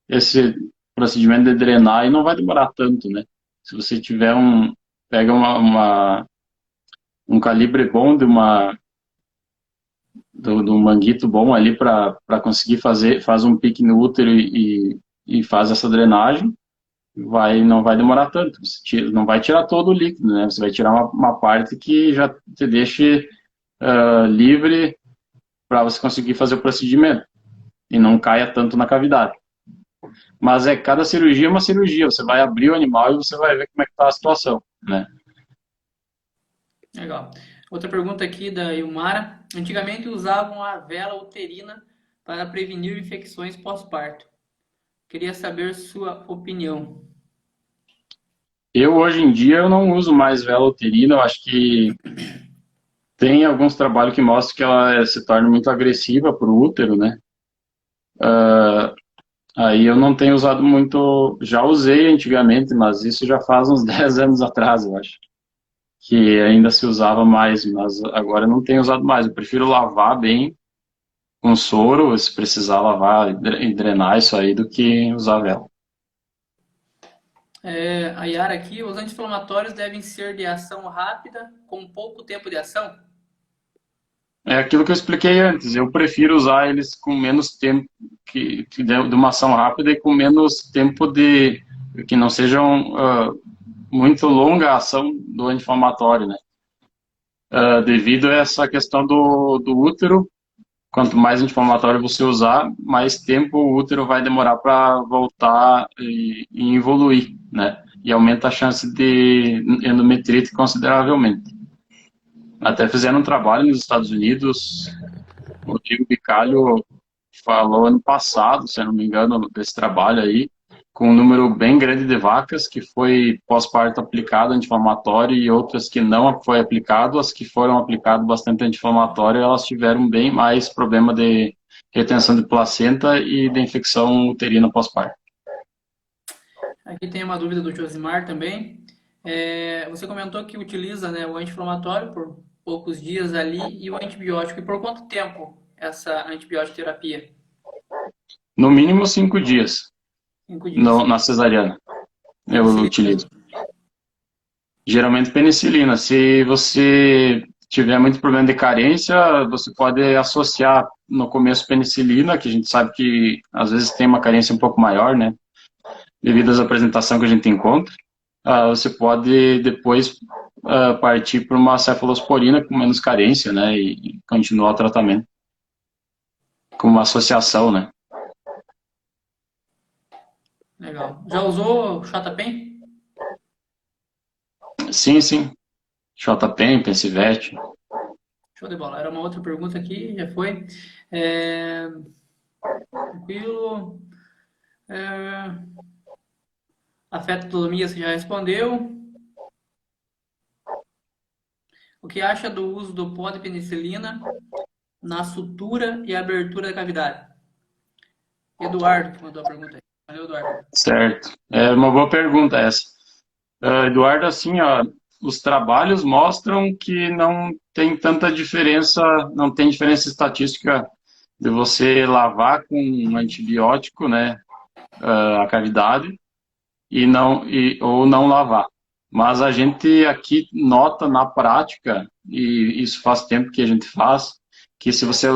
esse procedimento de drenar aí não vai demorar tanto, né? Se você tiver pega um calibre bom de um manguito bom ali para conseguir faz um pique no útero e faz essa drenagem, não vai demorar tanto. Não vai tirar todo o líquido, né? Você vai tirar uma parte que já te deixe livre para você conseguir fazer o procedimento e não caia tanto na cavidade. Mas cada cirurgia é uma cirurgia. Você vai abrir o animal e você vai ver como é que está a situação, né? Legal. Outra pergunta aqui da Ilmara. Antigamente usavam a vela uterina para prevenir infecções pós-parto. Queria saber sua opinião. Hoje em dia, eu não uso mais vela uterina. Eu acho que tem alguns trabalhos que mostram que ela se torna muito agressiva para o útero, né? Aí eu não tenho usado muito. Já usei antigamente, mas isso já faz uns 10 anos atrás, eu acho. Que ainda se usava mais, mas agora eu não tenho usado mais. Eu prefiro lavar bem com soro, se precisar lavar e drenar isso aí, do que usar vela. A Yara aqui, os anti-inflamatórios devem ser de ação rápida, com pouco tempo de ação? É aquilo que eu expliquei antes. Eu prefiro usar eles com menos tempo de uma ação rápida e com menos tempo de que não sejam muito longa a ação do anti-inflamatório, né? Devido a essa questão do útero, quanto mais anti-inflamatório você usar, mais tempo o útero vai demorar para voltar e evoluir, né? E aumenta a chance de endometrite consideravelmente. Até fizeram um trabalho nos Estados Unidos, o Rodrigo Bicalho falou ano passado, se eu não me engano, desse trabalho aí, com um número bem grande de vacas que foi pós-parto aplicado anti-inflamatório e outras que não foi aplicado. As que foram aplicado bastante anti-inflamatório, elas tiveram bem mais problema de retenção de placenta e de infecção uterina pós-parto. Aqui tem uma dúvida do Josimar também. Você comentou que utiliza, né, o anti-inflamatório por poucos dias ali e o antibiótico. E por quanto tempo essa antibiótico terapia? No mínimo 5 dias 5 dias. na cesariana eu Penicilina utilizo. mesmo. Geralmente penicilina. Se você tiver muito problema de carência, você pode associar no começo penicilina, que a gente sabe que às vezes tem uma carência um pouco maior, né? Devido às apresentações que a gente encontra. Você pode depois partir para uma cefalosporina com menos carência, né? E continuar o tratamento com uma associação, né? Legal. Já usou Xatapem? Sim, sim. JPEM, Pensivete. Show de bola. Era uma outra pergunta aqui, já foi. É, Tranquilo. É, A fetotomia você já respondeu. O que acha do uso do pó de penicilina na sutura e abertura da cavidade? Eduardo que mandou a pergunta aí. Valeu, Eduardo. Certo. É uma boa pergunta essa. Eduardo, assim, ó, os trabalhos mostram que não tem tanta diferença, não tem diferença estatística de você lavar com um antibiótico, né, a cavidade ou não lavar. Mas a gente aqui nota na prática, e isso faz tempo que a gente faz, que se você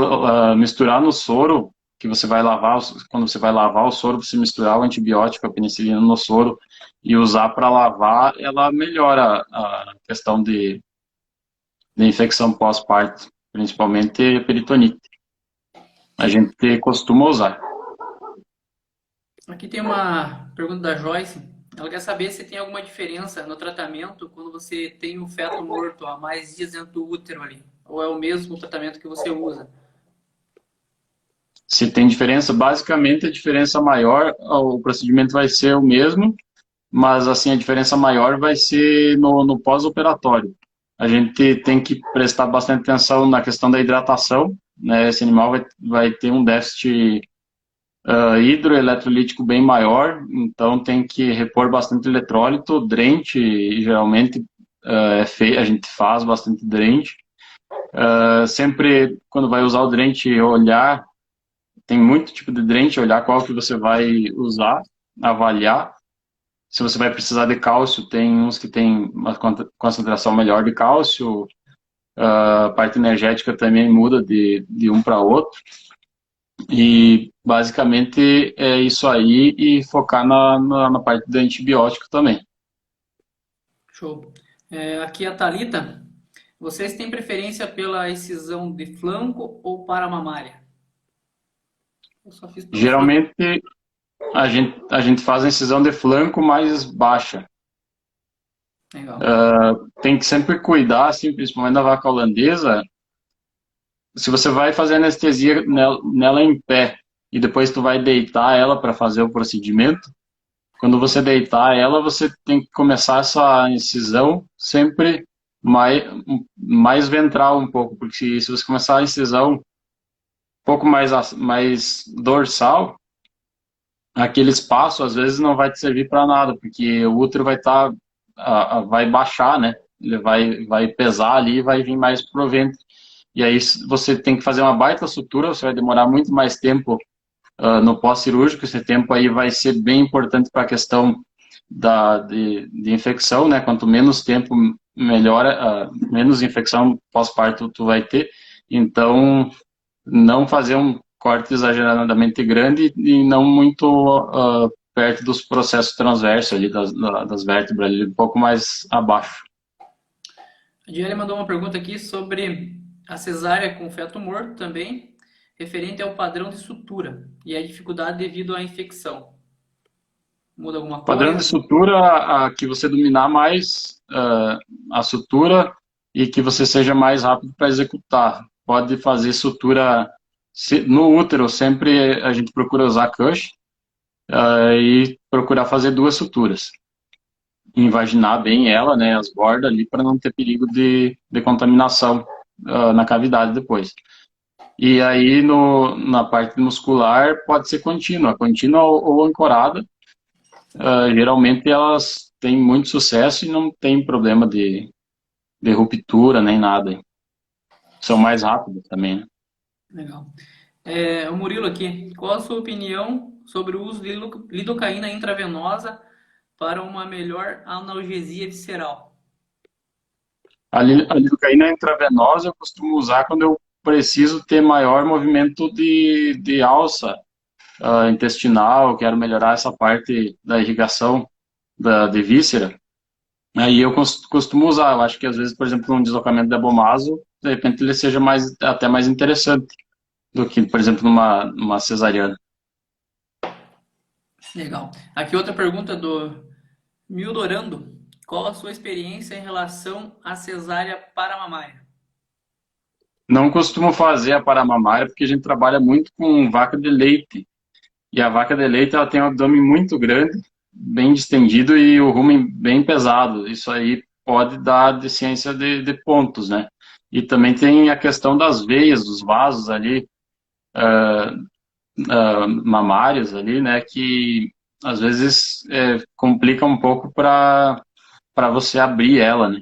misturar no soro, que você vai lavar, quando você vai lavar o soro, você misturar o antibiótico, a penicilina no soro e usar para lavar, ela melhora a questão de infecção pós-parto, principalmente peritonite. A gente costuma usar. Aqui tem uma pergunta da Joyce. Ela quer saber se tem alguma diferença no tratamento quando você tem o feto morto há mais dias dentro do útero ali. Ou é o mesmo tratamento que você usa? Se tem diferença, basicamente a diferença maior, o procedimento vai ser o mesmo, mas assim a diferença maior vai ser no pós-operatório. A gente tem que prestar bastante atenção na questão da hidratação, né? Esse animal vai ter um déficit hidroeletrolítico bem maior, então tem que repor bastante eletrólito, drente, geralmente a gente faz bastante drente. Sempre quando vai usar o drente, olhar, tem muito tipo de drente, olhar qual que você vai usar, avaliar. Se você vai precisar de cálcio, tem uns que tem uma concentração melhor de cálcio, a parte energética também muda de um para outro. E basicamente é isso aí e focar na parte do antibiótico também. Show. Aqui a Thalita. Vocês têm preferência pela excisão de flanco ou para mamária? Eu só fiz pelo flanco. Geralmente a gente faz a incisão de flanco mais baixa. Legal. Tem que sempre cuidar, assim, principalmente na vaca holandesa, se você vai fazer anestesia nela em pé e depois tu vai deitar ela para fazer o procedimento, quando você deitar ela, você tem que começar essa incisão sempre mais ventral um pouco, porque se você começar a incisão um pouco mais dorsal, aquele espaço às vezes não vai te servir para nada, porque o útero vai baixar, né? Ele vai pesar ali e vai vir mais pro ventre. E aí você tem que fazer uma baita sutura, você vai demorar muito mais tempo no pós-cirúrgico. Esse tempo aí vai ser bem importante para a questão de infecção, né? Quanto menos tempo, melhor, menos infecção pós-parto tu vai ter. Então, não fazer um corte exageradamente grande e não muito perto dos processos transversos ali, das vértebras, ali, um pouco mais abaixo. A Diele mandou uma pergunta aqui sobre a cesárea com feto morto também, referente ao padrão de sutura e a dificuldade devido à infecção. Muda alguma Padrão de coisa? sutura, que você dominar mais a sutura e que você seja mais rápido para executar. Pode fazer sutura no útero, sempre a gente procura usar cush e procurar fazer duas suturas. Invaginar bem ela, né, as bordas ali, para não ter perigo de contaminação na cavidade depois. E aí na parte muscular pode ser contínua ou ancorada. Geralmente elas têm muito sucesso e não tem problema de ruptura nem nada. São mais rápidas também, né? Legal. O Murilo aqui, qual a sua opinião sobre o uso de lidocaína intravenosa para uma melhor analgesia visceral? A lidocaína intravenosa eu costumo usar quando eu preciso ter maior movimento de alça intestinal, quero melhorar essa parte da irrigação de víscera. Aí eu costumo usar, eu acho que às vezes, por exemplo, um deslocamento de abomaso, de repente ele seja até mais interessante do que, por exemplo, numa cesariana. Legal. Aqui outra pergunta do Mildorando. Qual a sua experiência em relação à cesárea paramamária? Não costumo fazer a paramamária porque a gente trabalha muito com vaca de leite. E a vaca de leite ela tem um abdômen muito grande, bem distendido e o rumen bem pesado. Isso aí pode dar deficiência de pontos, né? E também tem a questão das veias, dos vasos ali, mamários ali, né? Que às vezes complica um pouco para você abrir ela, né?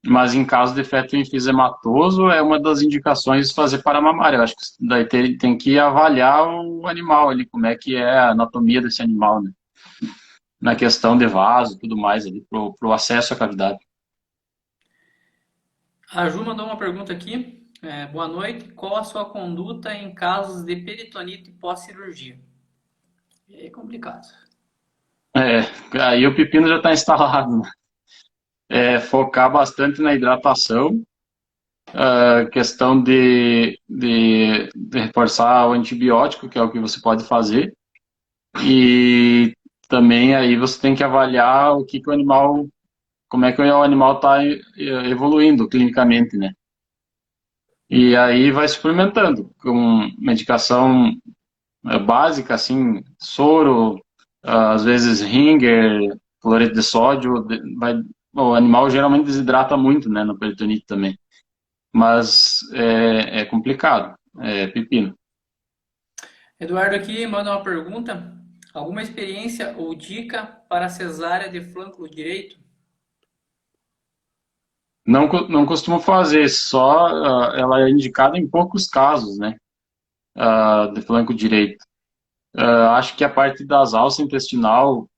Mas em caso de feto enfisematoso, é uma das indicações fazer para mamária. Eu acho que daí tem que avaliar o animal ali, como é que é a anatomia desse animal, né? Na questão de vaso e tudo mais ali, pro acesso à cavidade. A Ju mandou uma pergunta aqui. Boa noite. Qual a sua conduta em casos de peritonite pós-cirurgia? É complicado. É, aí o pepino já está instalado, né? Focar bastante na hidratação, a questão de reforçar o antibiótico, que é o que você pode fazer, e também aí você tem que avaliar o que o animal, como é que o animal está evoluindo clinicamente, né? E aí vai suplementando com medicação básica, assim, soro, às vezes Ringer, cloreto de sódio, o animal geralmente desidrata muito, né, no peritonite também, mas é complicado, é pepino. Eduardo aqui manda uma pergunta. Alguma experiência ou dica para cesárea de flanco direito? Não costumo fazer, só ela é indicada em poucos casos, né, de flanco direito. Acho que a parte das alças intestinal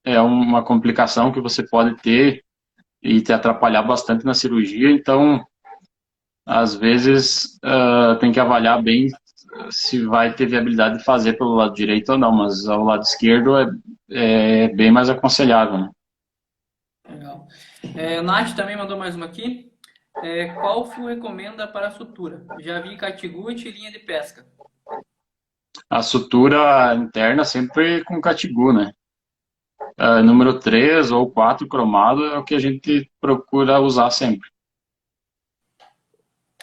é uma complicação que você pode ter e te atrapalhar bastante na cirurgia, então às vezes tem que avaliar bem se vai ter viabilidade de fazer pelo lado direito ou não, mas ao lado esquerdo é bem mais aconselhável, né? Legal. O Nath também mandou mais uma aqui. Qual fio recomenda para a sutura? Já vi catiguete e linha de pesca. A sutura interna sempre com catigu, né? Número 3 ou 4 cromado é o que a gente procura usar sempre.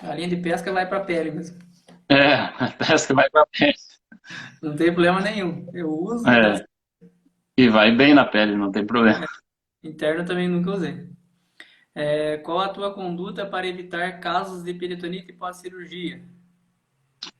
A linha de pesca vai para a pele mesmo. Parece que vai pra pele. Não tem problema nenhum. Eu uso e dá É, e vai bem na pele, não tem problema. interno também nunca usei. Qual a tua conduta para evitar casos de peritonite pós-cirurgia?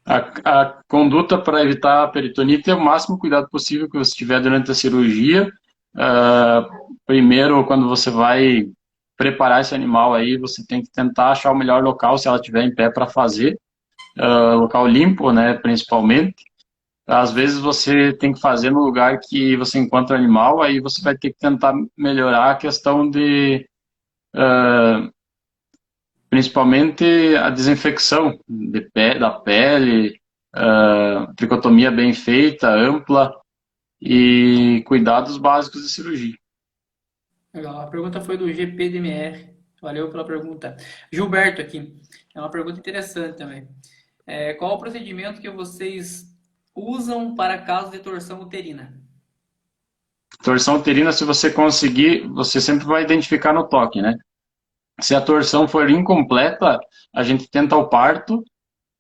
A conduta para evitar a peritonite é o máximo cuidado possível que você tiver durante a cirurgia. Ah, primeiro, quando você vai preparar esse animal aí, você tem que tentar achar o melhor local, se ela estiver em pé, para fazer. Local limpo, né, principalmente. Às vezes você tem que fazer no lugar que você encontra o animal, aí você vai ter que tentar melhorar a questão de principalmente a desinfecção da pele, tricotomia bem feita, ampla e cuidados básicos de cirurgia. Legal. A pergunta foi do GPDMR. Valeu pela pergunta. Gilberto aqui. É uma pergunta interessante também. Qual o procedimento que vocês usam para casos de torção uterina? Torção uterina, se você conseguir, você sempre vai identificar no toque, né? Se a torção for incompleta, a gente tenta o parto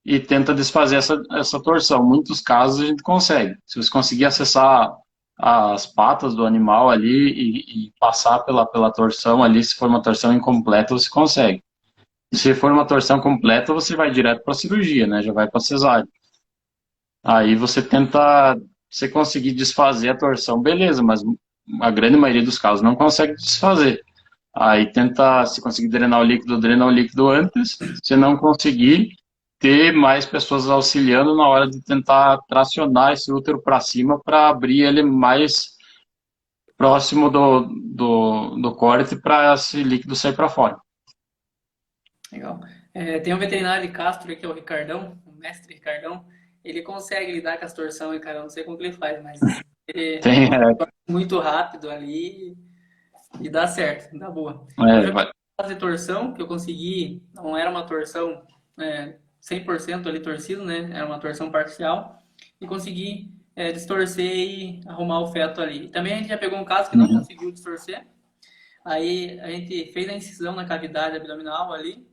e tenta desfazer essa torção. Em muitos casos a gente consegue. Se você conseguir acessar as patas do animal ali e passar pela torção ali, se for uma torção incompleta, você consegue. Se for uma torção completa, você vai direto para a cirurgia, né? Já vai para cesárea. Aí você tenta, você conseguir desfazer a torção, beleza, mas a grande maioria dos casos não consegue desfazer. Aí tenta, se conseguir drenar o líquido, drena o líquido antes. Se não conseguir, ter mais pessoas auxiliando na hora de tentar tracionar esse útero para cima para abrir ele mais próximo do córtex para esse líquido sair para fora. Legal. Tem um veterinário de Castro que é o Ricardão, o mestre Ricardão. Ele consegue lidar com as torções, cara. Eu não sei como que ele faz, mas ele Tem, muito rápido ali e dá certo, dá boa. Eu é, já vai, fazer torção, que eu consegui, não era uma torção 100% ali torcido, né? Era uma torção parcial e consegui distorcer e arrumar o feto ali. Também a gente já pegou um caso que não uhum, conseguiu distorcer, aí a gente fez a incisão na cavidade abdominal ali,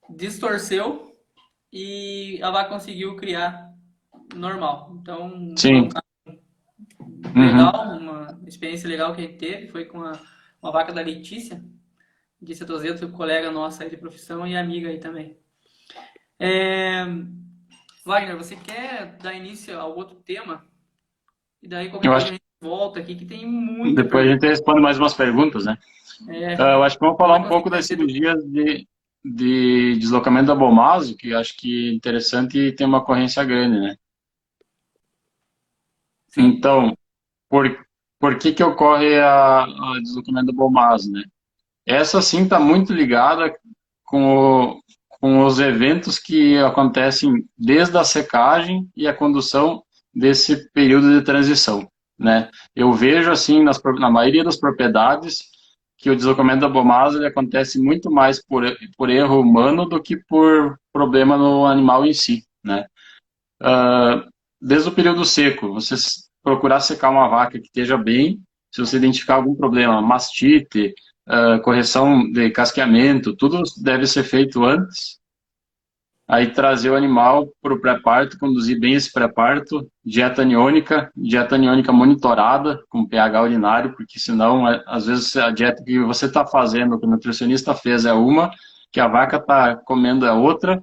distorceu e a vaca conseguiu criar normal. Então foi um sim, caso uhum, legal, uma experiência legal que a gente teve, foi com uma vaca da Letícia, de Cetozeto, colega nossa aí de profissão e amiga aí também. Wagner, você quer dar início ao outro tema? E daí qualquer eu coisa a acho, gente volta aqui que tem muita Depois a pergunta. gente responde mais umas perguntas, né? Eu acho que vamos Não falar vai um conseguir pouco das conhecer tudo. cirurgias de deslocamento da abomaso, que eu acho que é interessante e tem uma ocorrência grande, né? Sim, Então, por, por que que ocorre a deslocamento da abomaso, né? Essa sim está muito ligada com, com os eventos que acontecem desde a secagem e a condução desse período de transição, né? Eu vejo assim na maioria das propriedades que o deslocamento da biomassa ele acontece muito mais por erro humano do que por problema no animal em si, né? Desde o período seco, você procurar secar uma vaca que esteja bem, se você identificar algum problema, mastite, correção de casqueamento, tudo deve ser feito antes. Aí trazer o animal para o pré-parto, conduzir bem esse pré-parto, dieta aniônica monitorada com pH urinário, porque senão, às vezes, a dieta que você está fazendo, que o nutricionista fez é uma, que a vaca está comendo é outra,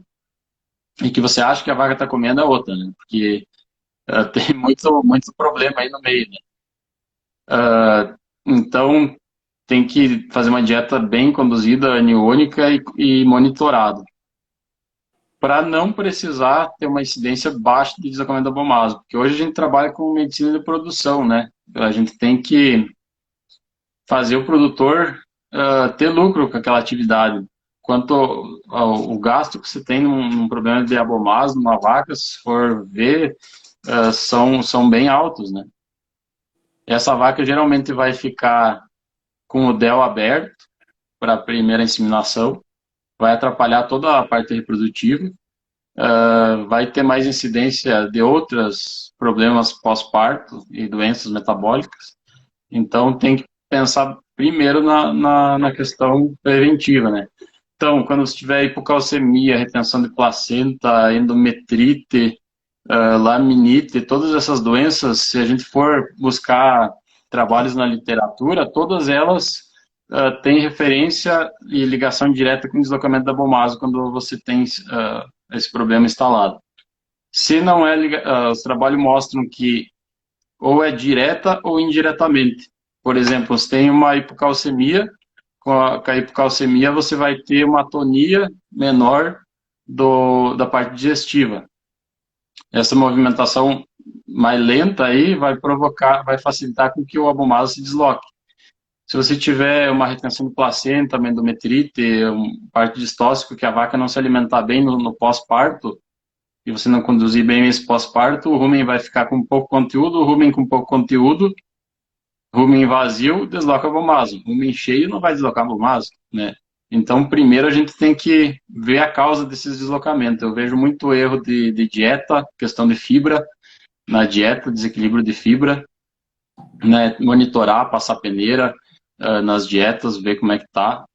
e que você acha que a vaca está comendo é outra, né? Porque tem muito problema aí no meio, né? Então, tem que fazer uma dieta bem conduzida, aniônica e monitorada, para não precisar ter uma incidência baixa de deslocamento da biomassa, porque hoje a gente trabalha com medicina de produção, né? A gente tem que fazer o produtor ter lucro com aquela atividade. Quanto ao gasto que você tem num problema de abomase, numa vaca, se for ver, são bem altos, né? Essa vaca geralmente vai ficar com o del aberto para a primeira inseminação, vai atrapalhar toda a parte reprodutiva, vai ter mais incidência de outros problemas pós-parto e doenças metabólicas. Então, tem que pensar primeiro na questão preventiva, né? Então, quando você tiver hipocalcemia, retenção de placenta, endometrite, laminite, todas essas doenças, se a gente for buscar trabalhos na literatura, todas elas têm referência e ligação direta com o deslocamento da abomaso quando você tem esse problema instalado. Se não é, os trabalhos mostram que ou é direta ou indiretamente. Por exemplo, você tem uma hipocalcemia, com a hipocalcemia você vai ter uma atonia menor da parte digestiva. Essa movimentação mais lenta aí vai facilitar com que o abomaso se desloque. Se você tiver uma retenção de placenta, uma endometrite, parte distóxico, que a vaca não se alimentar bem no pós-parto, e você não conduzir bem esse pós-parto, o rumen vai ficar com pouco conteúdo, o rumen com pouco conteúdo, rumen vazio, desloca a abomaso. Rumen cheio não vai deslocar a abomaso, né? Então, primeiro a gente tem que ver a causa desses deslocamentos. Eu vejo muito erro de dieta, questão de fibra na dieta, desequilíbrio de fibra, né? Monitorar, passar peneira nas dietas, ver como é que tá.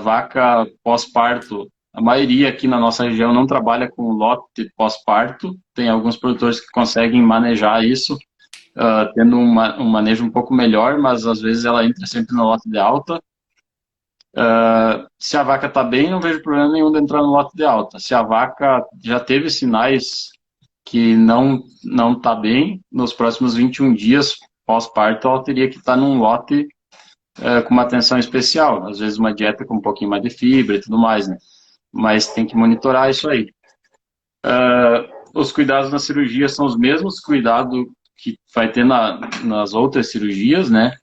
Vaca pós-parto, a maioria aqui na nossa região não trabalha com lote pós-parto, tem alguns produtores que conseguem manejar isso, tendo um manejo um pouco melhor, mas às vezes ela entra sempre no lote de alta. Se a vaca está bem, não vejo problema nenhum de entrar no lote de alta. Se a vaca já teve sinais que não está bem, nos próximos 21 dias pós-parto, ela teria que estar num lote com uma atenção especial. Às vezes uma dieta com um pouquinho mais de fibra e tudo mais, né? Mas tem que monitorar isso aí. Os cuidados na cirurgia são os mesmos cuidados que vai ter nas outras cirurgias, né?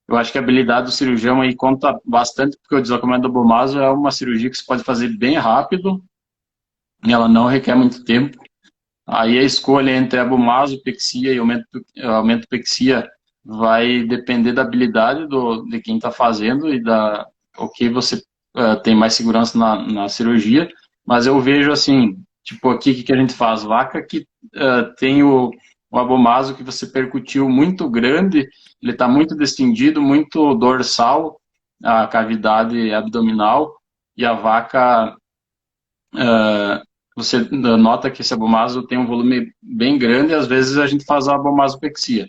Eu acho que a habilidade do cirurgião aí conta bastante, porque o deslocamento do abomaso é uma cirurgia que você pode fazer bem rápido, e ela não requer muito tempo. Aí a escolha entre abomazopexia e aumentopexia vai depender da habilidade de quem está fazendo e o que você tem mais segurança na cirurgia. Mas eu vejo assim, tipo aqui, o que a gente faz? Vaca que tem o abomaso que você percutiu muito grande, ele está muito distendido, muito dorsal, a cavidade abdominal, e a vaca você nota que esse abomaso tem um volume bem grande e às vezes a gente faz a abomasopexia,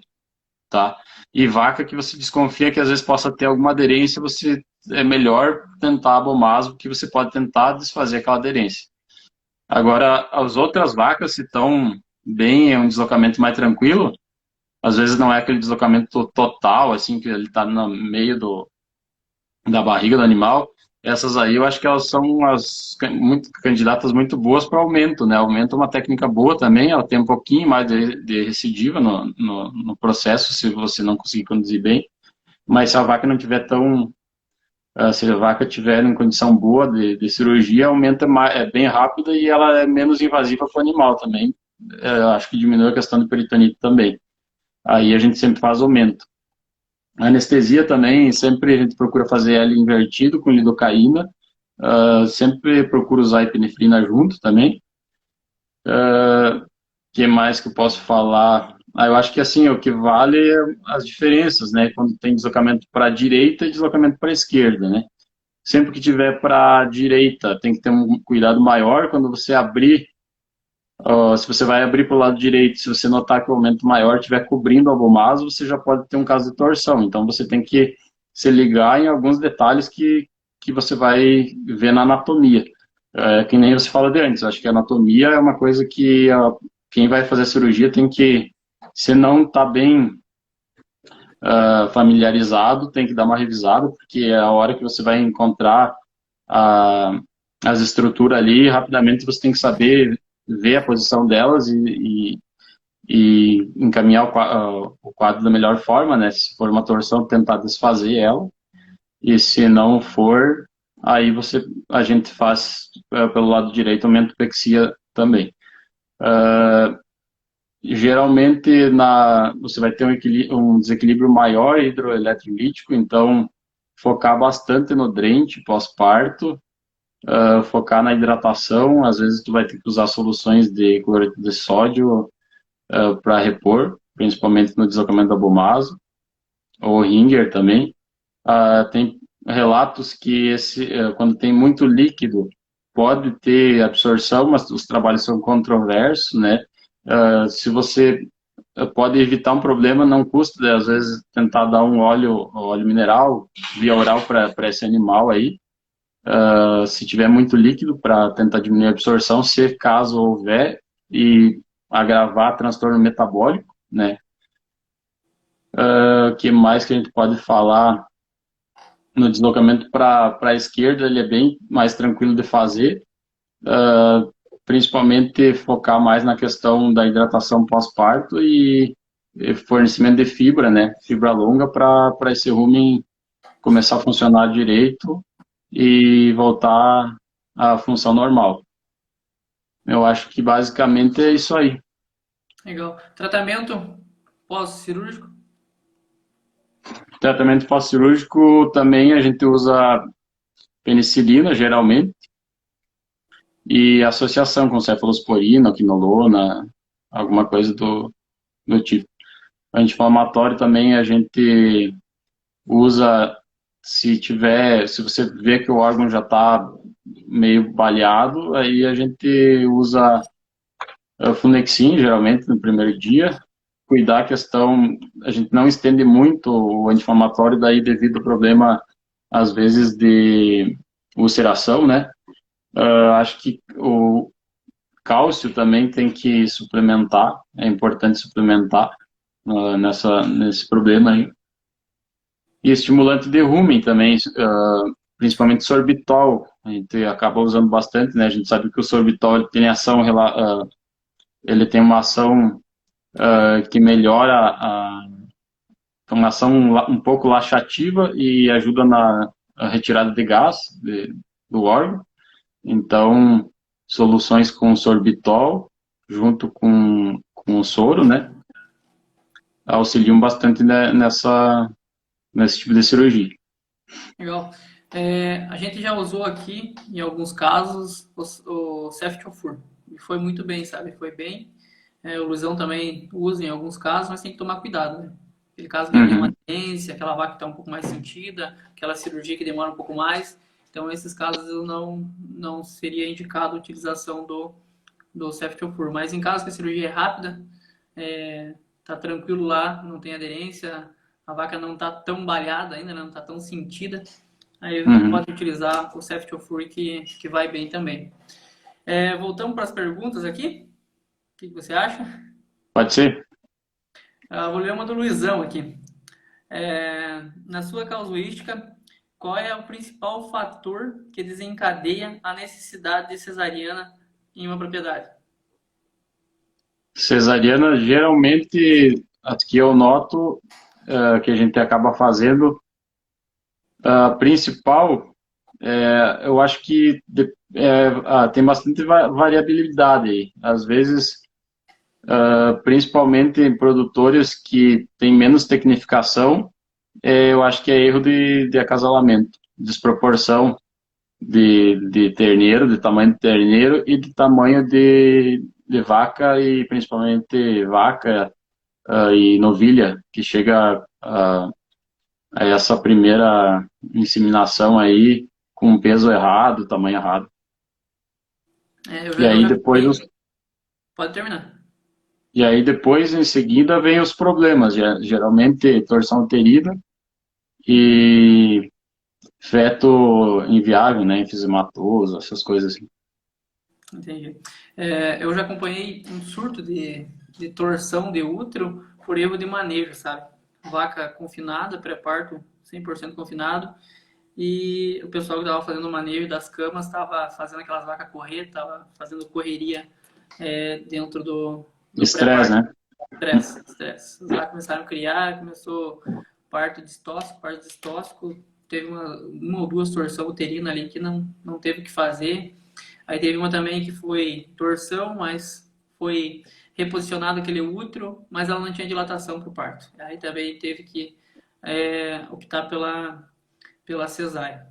tá? E vaca que você desconfia que às vezes possa ter alguma aderência, você é melhor tentar abomaso, porque você pode tentar desfazer aquela aderência. Agora, as outras vacas, se estão bem, é um deslocamento mais tranquilo, às vezes não é aquele deslocamento total, assim, que ele está no meio da barriga do animal. Essas aí eu acho que elas são muito, candidatas muito boas para aumento, né? Aumento é uma técnica boa também, ela tem um pouquinho mais de recidiva no processo, se você não conseguir conduzir bem. Mas se a vaca não tiver tão, se a vaca tiver em condição boa de cirurgia, aumenta mais, é bem rápida e ela é menos invasiva para o animal também. Eu acho que diminui a questão de peritonite também. Aí a gente sempre faz aumento. A anestesia também, sempre a gente procura fazer ela invertido com lidocaína. Sempre procuro usar epinefrina junto também. Que mais que eu posso falar? Eu acho que assim, o que vale é as diferenças, né? Quando tem deslocamento para a direita e deslocamento para a esquerda, né? Sempre que tiver para a direita, tem que ter um cuidado maior quando você abrir. Se você vai abrir para o lado direito, se você notar que o aumento maior estiver cobrindo o abomaso, você já pode ter um caso de torção. Então você tem que se ligar em alguns detalhes que você vai ver na anatomia. Que nem você fala de antes, acho que a anatomia é uma coisa que quem vai fazer a cirurgia tem que, se não está bem familiarizado, tem que dar uma revisada, porque é a hora que você vai encontrar a, as estruturas ali, rapidamente você tem que saber ver a posição delas e encaminhar o quadro da melhor forma, né? Se for uma torção, tentar desfazer ela, e se não for, aí a gente faz pelo lado direito a mentopexia também. Geralmente você vai ter um desequilíbrio maior hidroeletrolítico, então focar bastante no drente pós-parto, focar na hidratação, às vezes tu vai ter que usar soluções de cloreto de sódio para repor, principalmente no deslocamento da Bomaso, ou Ringer também. Tem relatos que quando tem muito líquido, pode ter absorção, mas os trabalhos são controversos, né? Se você pode evitar um problema, não custa, né, às vezes, tentar dar óleo mineral via oral para esse animal aí, se tiver muito líquido, para tentar diminuir a absorção, se caso houver, e agravar transtorno metabólico, né? O que mais que a gente pode falar? No deslocamento para a esquerda, ele é bem mais tranquilo de fazer, principalmente focar mais na questão da hidratação pós-parto e fornecimento de fibra, né? Fibra longa para esse rumen começar a funcionar direito e voltar à função normal. Eu acho que basicamente é isso aí. Legal. Tratamento pós-cirúrgico? Tratamento pós-cirúrgico também a gente usa penicilina, geralmente, e associação com cefalosporina, quinolona, alguma coisa do tipo. Anti-inflamatório também a gente usa se você vê que o órgão já está meio baleado, aí a gente usa Funexin, geralmente, no primeiro dia. Cuidar a questão, a gente não estende muito o anti-inflamatório, daí devido ao problema, às vezes, de ulceração, né? Acho que o cálcio também tem que suplementar, é importante suplementar nesse problema aí. E estimulante de rumen também, principalmente sorbitol, a gente acaba usando bastante, né? A gente sabe que o sorbitol ele tem uma ação que melhora uma ação um pouco laxativa e ajuda na retirada de gás do órgão. Então, soluções com sorbitol junto com o soro, né? Auxiliam bastante nesse tipo de cirurgia. Legal. A gente já usou aqui, em alguns casos, o Ceftiofur. E foi muito bem, sabe? Foi bem. O Luizão também usa em alguns casos, mas tem que tomar cuidado, né? Aquele caso que ele tem uma Uhum, tendência, aquela vaca que está um pouco mais sentida, aquela cirurgia que demora um pouco mais. Então, nesses casos, eu não seria indicado a utilização do Ceftiofur. Mas em caso que a cirurgia é rápida, tá tranquilo lá, não tem aderência, a vaca não está tão balhada ainda, né? Não está tão sentida, aí uhum. pode utilizar o Ceftiofur que vai bem também. Voltamos para as perguntas aqui. O que você acha? Pode ser? Vou ler uma do Luizão aqui. Na sua casuística, qual é o principal fator que desencadeia a necessidade de cesariana em uma propriedade? Cesariana, geralmente, aqui eu noto que a gente acaba fazendo, a principal, eu acho que tem bastante variabilidade aí. Às vezes, principalmente em produtores que têm menos tecnificação, eu acho que é erro de acasalamento, desproporção de terneiro, de tamanho de terneiro e de tamanho de vaca e principalmente vaca e novilha, que chega a essa primeira inseminação aí com um peso errado, tamanho errado. Eu E já, eu aí já depois acompanhei. Pode terminar. e aí depois em seguida vem os problemas, geralmente torção uterina e feto inviável, né, enfisematoso, essas coisas assim. Entendi. Eu já acompanhei um surto de torção de útero por erro de manejo, sabe? Vaca confinada, pré-parto 100% confinado, e o pessoal que estava fazendo o manejo das camas estava fazendo aquelas vacas correr, estava fazendo correria dentro do Estresse, pré-parto. né? Estresse, estresse. As vacas começaram a criar, começou parto distóxico, teve uma ou duas torção uterina ali que não teve o que fazer. Aí teve uma também que foi torção, mas foi reposicionado aquele útero, mas ela não tinha dilatação para o parto. Aí também teve que optar pela cesárea.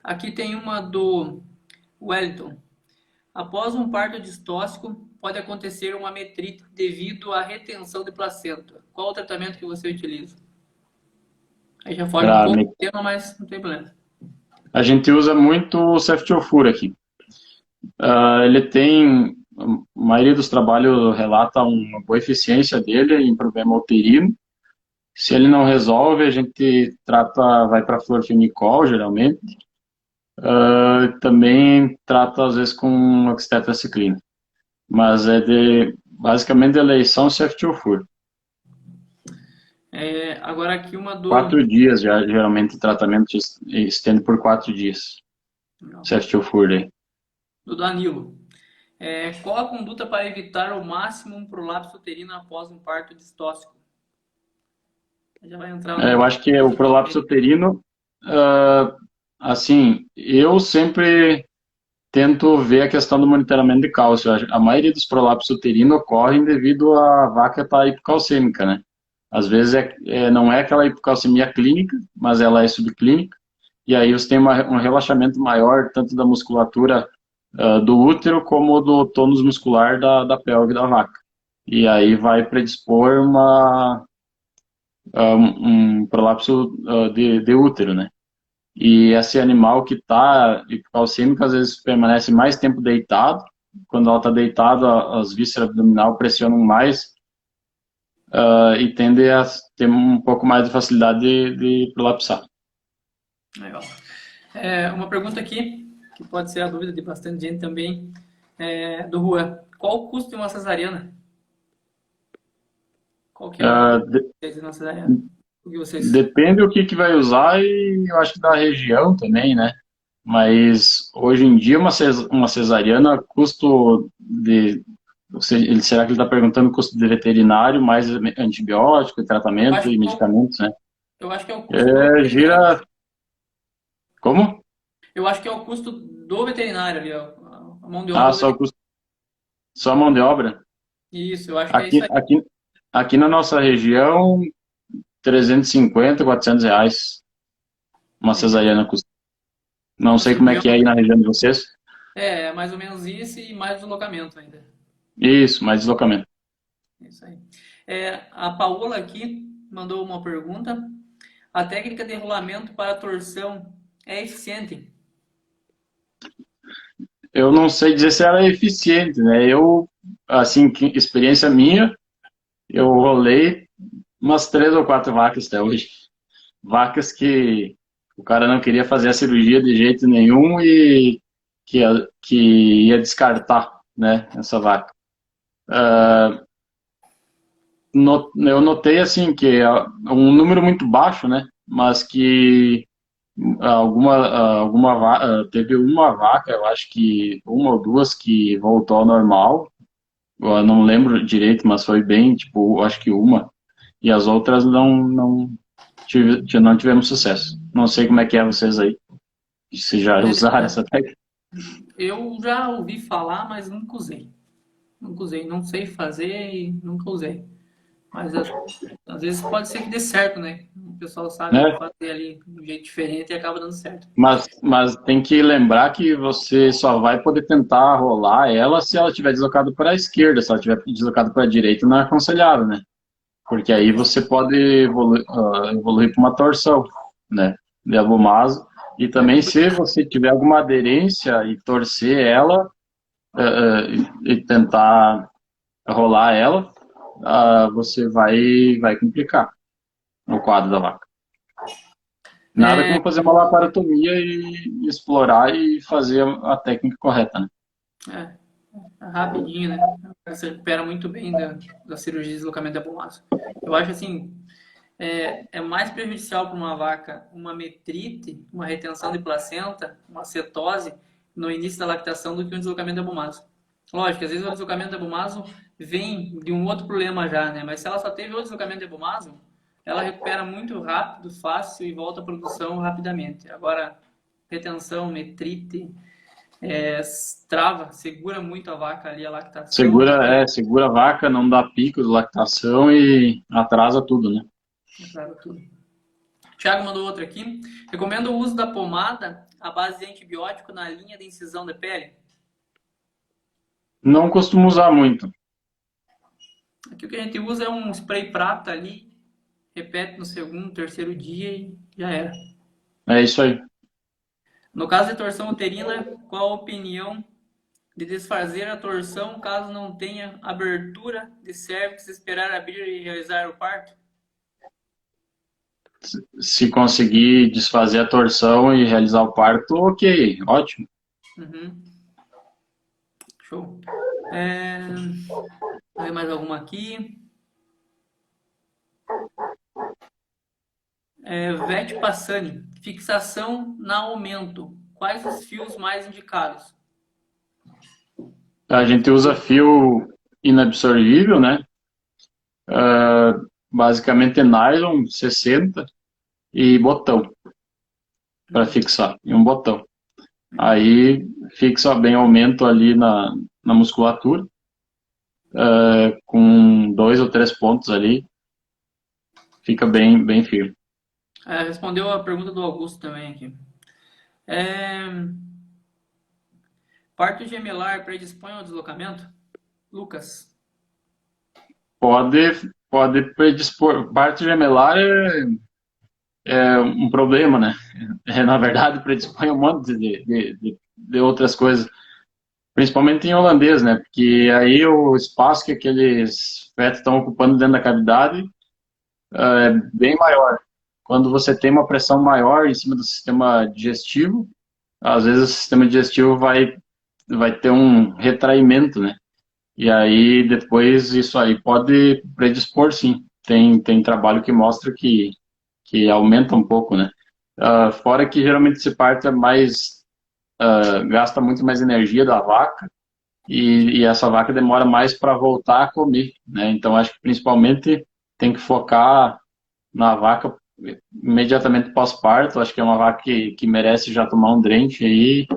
Aqui tem uma do Wellington. Após um parto distóxico, pode acontecer uma metrite devido à retenção de placenta. Qual o tratamento que você utiliza? Aí já foge um Pra, pouco me- do tema, mas não tem problema. a gente usa muito o ceftiofur aqui. Ele tem, a maioria dos trabalhos relata uma boa eficiência dele em problema uterino. Se ele não resolve, a gente trata, vai para fluorfenicol, geralmente. Também trata, às vezes, com oxitetraciclina. Mas basicamente, eleição ceftiofur. Agora aqui uma do... 4 dias, geralmente, o tratamento estende por 4 dias. Ceftiofur, aí. do Danilo. Qual a conduta para evitar ao máximo um prolapso uterino após um parto distóxico? Já vai entrar Eu no... acho que o prolapso uterino, ah, assim, eu sempre tento ver a questão do monitoramento de cálcio. A maioria dos prolapsos uterinos ocorrem devido à vaca estar hipocalcêmica, né? Às vezes não é aquela hipocalcemia clínica, mas ela é subclínica, e aí você tem um relaxamento maior, tanto da musculatura do útero, como do tônus muscular da pelve da vaca. E aí vai predispor um prolapso de útero, né? E esse animal que está hipocalcêmico, às vezes permanece mais tempo deitado. Quando ela está deitada, as vísceras abdominal pressionam mais e tende a ter um pouco mais de facilidade de prolapsar. Legal. Uma pergunta aqui, que pode ser a dúvida de bastante gente também, do Juan. Qual o custo de uma cesariana? Qual que é o Uh, de, de uma cesariana? O que vocês... Depende do que vai usar e eu acho que da região também, né? Mas hoje em dia uma cesariana, custo de... Será que ele está perguntando custo de veterinário, mais antibiótico, Eu tratamento acho e que medicamentos, né? eu acho que é o custo do veterinário. Gira... Como? Eu acho que é o custo do veterinário ali, ó, a mão de obra Ah, do veterinário. só a mão de obra? Isso, eu acho que é isso Aqui, aí. aqui, aqui na nossa região, 350, R$ 400 uma Entendi. cesariana custa. Não No sei como é cirurgião, que é aí na região de vocês. mais ou menos isso e mais deslocamento ainda. Isso, mais deslocamento. Isso aí. A Paola aqui mandou uma pergunta. A técnica de rolamento para torção é eficiente? Eu não sei dizer se ela é eficiente, né? Assim, experiência minha, eu rolei umas 3 ou 4 vacas até hoje. Vacas que o cara não queria fazer a cirurgia de jeito nenhum e que ia descartar, né, essa vaca. Eu notei assim que é um número muito baixo, né? Mas que teve uma vaca, eu acho que uma ou duas que voltou ao normal. Eu não lembro direito, mas foi bem, tipo, eu acho que uma. E as outras não tivemos sucesso. Não sei como é que é vocês aí, se já usaram essa técnica. Eu já ouvi falar, mas nunca usei. Nunca usei, não sei fazer e nunca usei. Mas às vezes pode ser que dê certo, né? O pessoal sabe Né? fazer ali de um jeito diferente e acaba dando certo. Mas tem que lembrar que você só vai poder tentar rolar ela se ela estiver deslocada para a esquerda. Se ela estiver deslocada para a direita, não é aconselhável, né? Porque aí você pode evoluir para uma torção, né? De abomaso. E É, também, se você tiver alguma aderência e torcer ela, e tentar rolar ela, você vai complicar o quadro da vaca. Nada é, como fazer uma laparotomia e explorar e fazer a técnica correta, né? é, é rapidinho, né? Você recupera muito bem da cirurgia de deslocamento de abomaso. Eu acho assim, é mais prejudicial para uma vaca uma metrite, uma retenção de placenta, uma cetose no início da lactação do que um deslocamento de abomaso. Lógico, às vezes o deslocamento de abomaso vem de um outro problema já, né? Mas se ela só teve o deslocamento de abomaso, ela recupera muito rápido, fácil e volta à produção rapidamente. Agora, retenção, metrite, trava, segura muito a vaca ali, a lactação, Segura a vaca, não dá pico de lactação e atrasa tudo, né? trava tudo. Thiago mandou outro aqui. Recomendo o uso da pomada à base de antibiótico na linha de incisão de pele. Não costumo usar muito. Aqui o que a gente usa é um spray prata ali, repete no segundo, terceiro dia e já era. É isso aí. No caso de torção uterina, qual a opinião de desfazer a torção caso não tenha abertura de cérvix, esperar abrir e realizar o parto? Se conseguir desfazer a torção e realizar o parto, ok, ótimo. Uhum. Show. É... Vou ver mais alguma aqui. Vete Passani. Fixação na aumento. Quais os fios mais indicados? A gente usa fio inabsorvível, né? Basicamente nylon 60 e botão para fixar, e um botão. Aí fixa bem aumento ali na musculatura, com 2 ou 3 pontos ali, fica bem firme. Respondeu a pergunta do Augusto também aqui. É... Parto gemelar predispõe ao deslocamento? Lucas. Pode predispor. Parto gemelar é um problema, né? Na verdade, predispõe a um monte de outras coisas, principalmente em holandês, né? Porque aí o espaço que aqueles fetos estão ocupando dentro da cavidade é bem maior. Quando você tem uma pressão maior em cima do sistema digestivo, às vezes o sistema digestivo vai ter um retraimento, né? E aí depois isso aí pode predispor, sim. Tem trabalho que mostra que aumenta um pouco, né? Fora que geralmente esse parto é mais, gasta muito mais energia da vaca e essa vaca demora mais para voltar a comer, né? Então acho que principalmente tem que focar na vaca imediatamente pós-parto. Acho que é uma vaca que merece já tomar um Drent aí,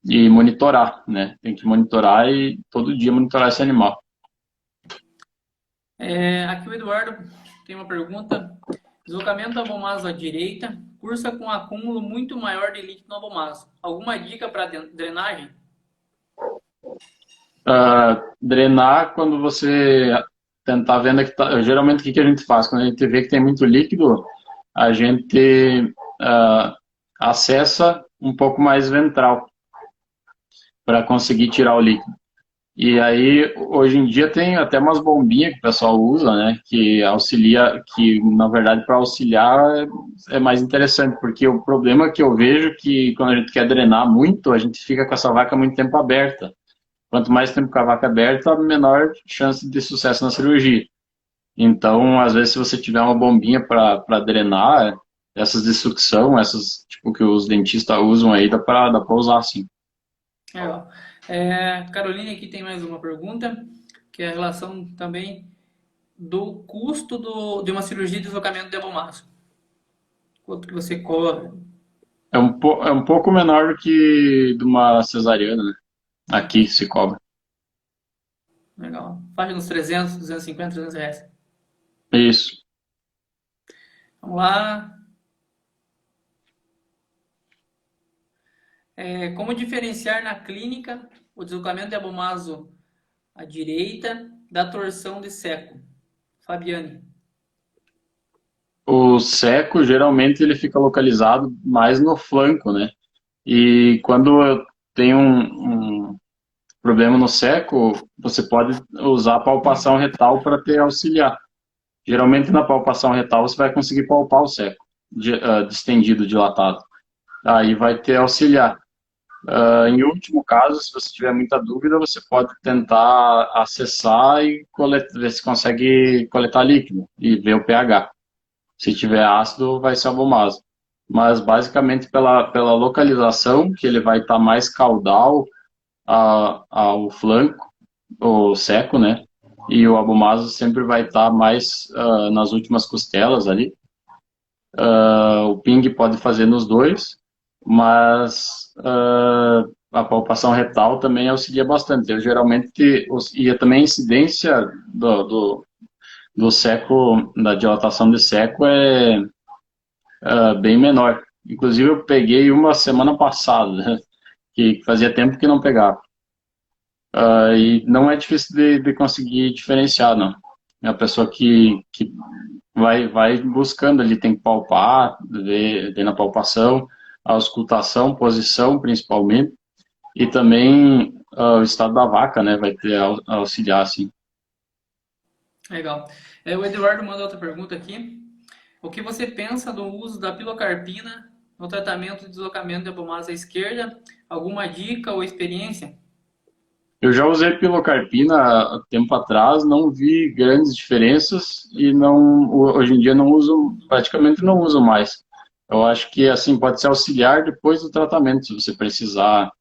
e monitorar, né? Tem que monitorar e todo dia monitorar esse animal. Aqui o Eduardo tem uma pergunta. Deslocamento abomaso à direita, cursa com acúmulo muito maior de líquido no abomaso. Alguma dica para drenagem? Drenar quando você tentar vendo que geralmente o que a gente faz? Quando a gente vê que tem muito líquido, a gente acessa um pouco mais ventral para conseguir tirar o líquido. E aí, hoje em dia, tem até umas bombinhas que o pessoal usa, né? Que auxilia, que na verdade para auxiliar é mais interessante, porque o problema que eu vejo é que quando a gente quer drenar muito, a gente fica com essa vaca muito tempo aberta. quanto mais tempo com a vaca aberta, menor chance de sucesso na cirurgia. Então, às vezes, se você tiver uma bombinha para drenar, essas de sucção, essas tipo que os dentistas usam aí, dá para usar sim. Legal. Caroline, aqui tem mais uma pergunta, que é a relação também do custo de uma cirurgia de deslocamento de abomaço. Quanto que você cobra? É um pouco menor do que de uma cesariana, né? Aqui se cobra. Legal. Faixa nos 300, 250, 300 reais. Isso. Vamos lá. Como diferenciar na clínica o deslocamento de abomaso à direita da torção de seco? Fabiane. O seco, geralmente, ele fica localizado mais no flanco, né? E quando eu tenho um problema no seco, você pode usar a palpação retal para ter auxiliar. Geralmente, na palpação retal, você vai conseguir palpar o seco, distendido, dilatado. Aí vai ter auxiliar. Em último caso, se você tiver muita dúvida, você pode tentar acessar e ver se consegue coletar líquido e ver o pH. Se tiver ácido, vai ser abomaso. Mas basicamente pela localização, que ele vai estar mais caudal ao flanco, o seco, né? E o abomaso sempre vai estar mais nas últimas costelas ali. O ping pode fazer nos dois, mas a palpação retal também auxilia bastante. Eu geralmente, e também a incidência do seco, da dilatação de seco é bem menor. Inclusive eu peguei uma semana passada, né, que fazia tempo que não pegava. E não é difícil de conseguir diferenciar, não. É a pessoa que vai buscando ali, tem que palpar, ver na palpação, a auscultação, posição principalmente, e também o estado da vaca, né, vai ter auxiliar, assim. Legal. O Eduardo mandou outra pergunta aqui. O que você pensa do uso da pilocarpina no tratamento de deslocamento de abomaso à esquerda? Alguma dica ou experiência? Eu já usei pilocarpina há tempo atrás, não vi grandes diferenças e não, hoje em dia não uso, praticamente não uso mais. Eu acho que assim pode ser auxiliar depois do tratamento, se você precisar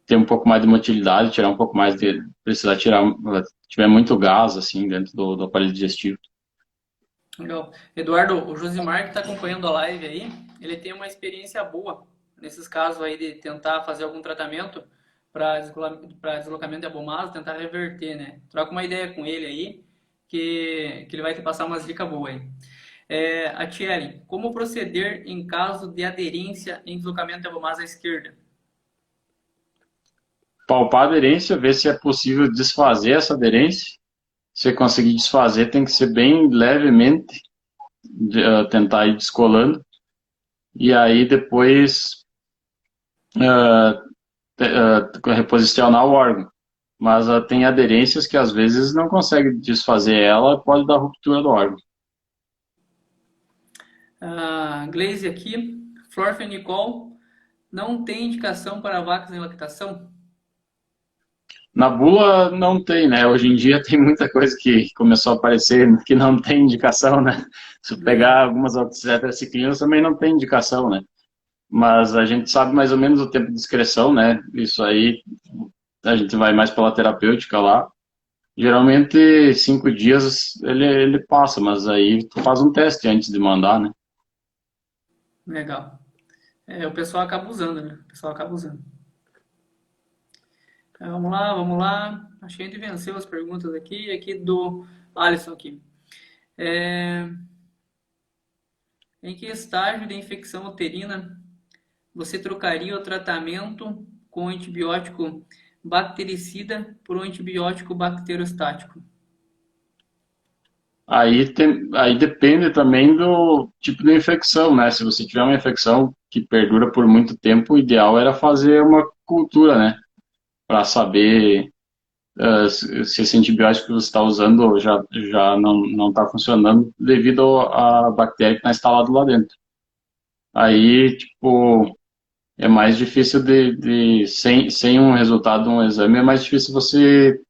ter um pouco mais de motilidade, tirar um pouco mais de, precisar tirar, tiver muito gás assim dentro do aparelho digestivo. Legal. Eduardo, o Josimar que está acompanhando a live aí, ele tem uma experiência boa nesses casos aí de tentar fazer algum tratamento para deslocamento de abomaso, tentar reverter, né? Troca uma ideia com ele aí, que ele vai te passar umas dicas boas aí. A Thierry, como proceder em caso de aderência em deslocamento de abomaso à esquerda? Palpar a aderência, ver se é possível desfazer essa aderência. Se conseguir desfazer, tem que ser bem levemente, tentar ir descolando. E aí depois reposicionar o órgão. Mas tem aderências que às vezes não consegue desfazer ela, pode dar ruptura do órgão. Glaze aqui, Florfenicol não tem indicação para vacas em lactação? Na bula não tem, né? Hoje em dia tem muita coisa que começou a aparecer que não tem indicação, né? Se eu pegar algumas tetraciclinas também não tem indicação, né? Mas a gente sabe mais ou menos o tempo de excreção, né? Isso aí a gente vai mais pela terapêutica lá. Geralmente 5 dias ele passa, mas aí tu faz um teste antes de mandar, né? Legal. O pessoal acaba usando, né? O pessoal acaba usando. Vamos lá, vamos lá. Acho que a gente venceu as perguntas aqui. Aqui do Alisson aqui. Em que estágio de infecção uterina você trocaria o tratamento com antibiótico bactericida por um antibiótico bacterostático? Aí depende também do tipo de infecção, né? Se você tiver uma infecção que perdura por muito tempo, o ideal era fazer uma cultura, né? Para saber se esse antibiótico que você está usando já não está funcionando devido à bactéria que está instalada lá dentro. Aí, tipo, é mais difícil sem um resultado de um exame, é mais difícil você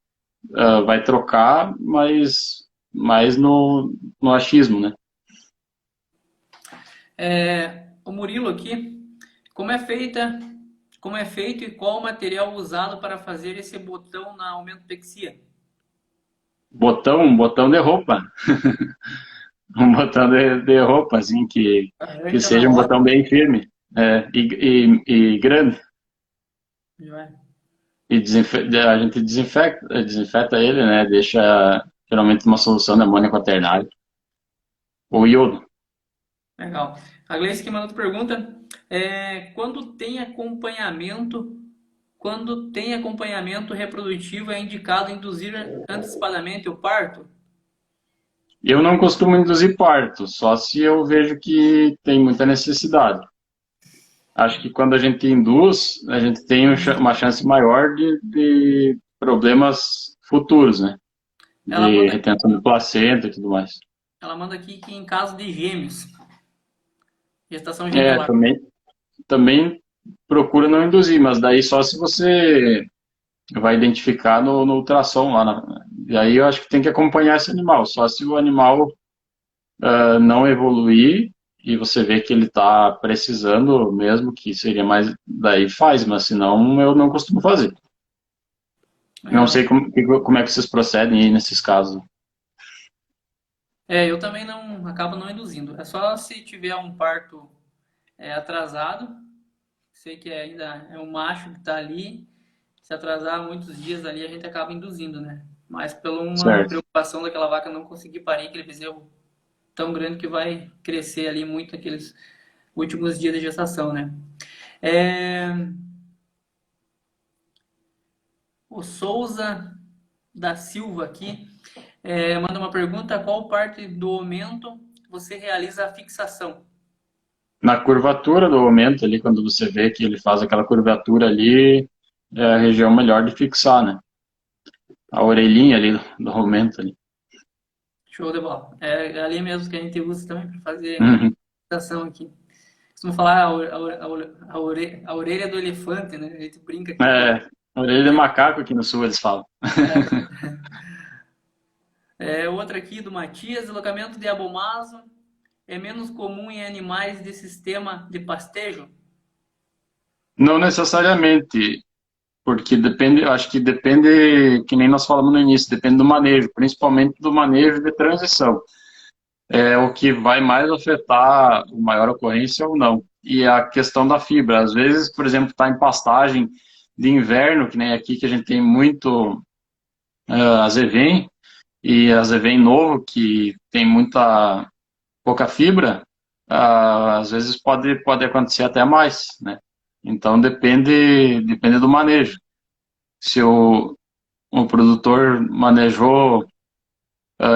vai trocar, mas mais no achismo, né? O Murilo aqui, como é feita, como é feito e qual o material usado para fazer esse botão na aumentopexia? Botão de roupa. Um botão de roupa, assim, que Arranca na seja um hora. botão bem firme, e grande. E a gente desinfeta ele, né? Deixa geralmente uma solução de amônia quaternária ou iodo. Legal. A Gleice que manda outra pergunta. Quando tem acompanhamento reprodutivo, é indicado induzir antecipadamente o parto? Eu não costumo induzir parto, só se eu vejo que tem muita necessidade. Acho que quando a gente induz, a gente tem uma chance maior de problemas futuros, né? Ela De manda, retenção de placenta e tudo mais. ela manda aqui que em caso de gêmeos, gestação É, gemelar. também procura não induzir, mas daí só se você vai identificar no ultrassom lá. E aí eu acho que tem que acompanhar esse animal. Só se o animal não evoluir e você vê que ele está precisando mesmo, que seria mais, daí faz, mas senão eu não costumo fazer. Não Legal. sei como é que vocês procedem aí nesses casos. Eu também não acabo não induzindo. É só se tiver um parto atrasado, sei que ainda é um macho que está ali, se atrasar muitos dias ali, a gente acaba induzindo, né? Mas pela uma Certo. preocupação daquela vaca não conseguir parir aquele bezerro tão grande que vai crescer ali muito naqueles últimos dias de gestação, né? É, o Souza da Silva aqui manda uma pergunta: qual parte do aumento você realiza a fixação? Na curvatura do aumento ali, quando você vê que ele faz aquela curvatura ali, é a região melhor de fixar, né? A orelhinha ali do aumento ali. Show de bola. É ali mesmo que a gente usa também para fazer Uhum. fixação aqui. Costuma falar a orelha do elefante, né? A gente brinca aqui com É, orelha de macaco aqui no sul, eles falam. outra aqui do Matias: deslocamento de abomaso é menos comum em animais de sistema de pastejo? Não necessariamente, porque depende, eu acho que depende, que nem nós falamos no início, depende do manejo, principalmente do manejo de transição. É o que vai mais afetar a maior ocorrência ou não. E a questão da fibra, às vezes, por exemplo, está em pastagem de inverno, que nem aqui que a gente tem muito azevém, e azevém novo, que tem pouca fibra, às vezes pode acontecer até mais, né? Então depende do manejo. Se o produtor manejou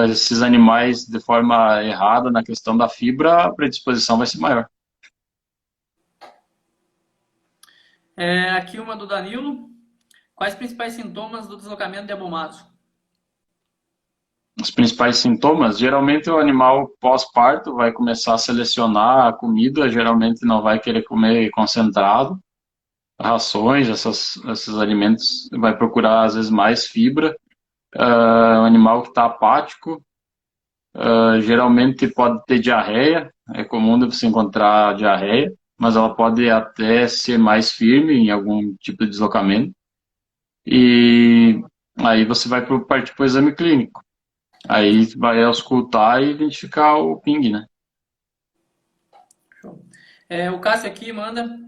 esses animais de forma errada na questão da fibra, a predisposição vai ser maior. Aqui uma do Danilo: quais principais sintomas do deslocamento de abomaso? Os principais sintomas, geralmente o animal pós-parto vai começar a selecionar a comida, geralmente não vai querer comer concentrado, rações, esses alimentos, vai procurar às vezes mais fibra. O animal que está apático, geralmente pode ter diarreia, é comum de você encontrar diarreia, mas ela pode até ser mais firme em algum tipo de deslocamento. E aí você vai partir para o exame clínico. Aí vai auscultar e identificar o PING, né? Show. O Cássio aqui manda: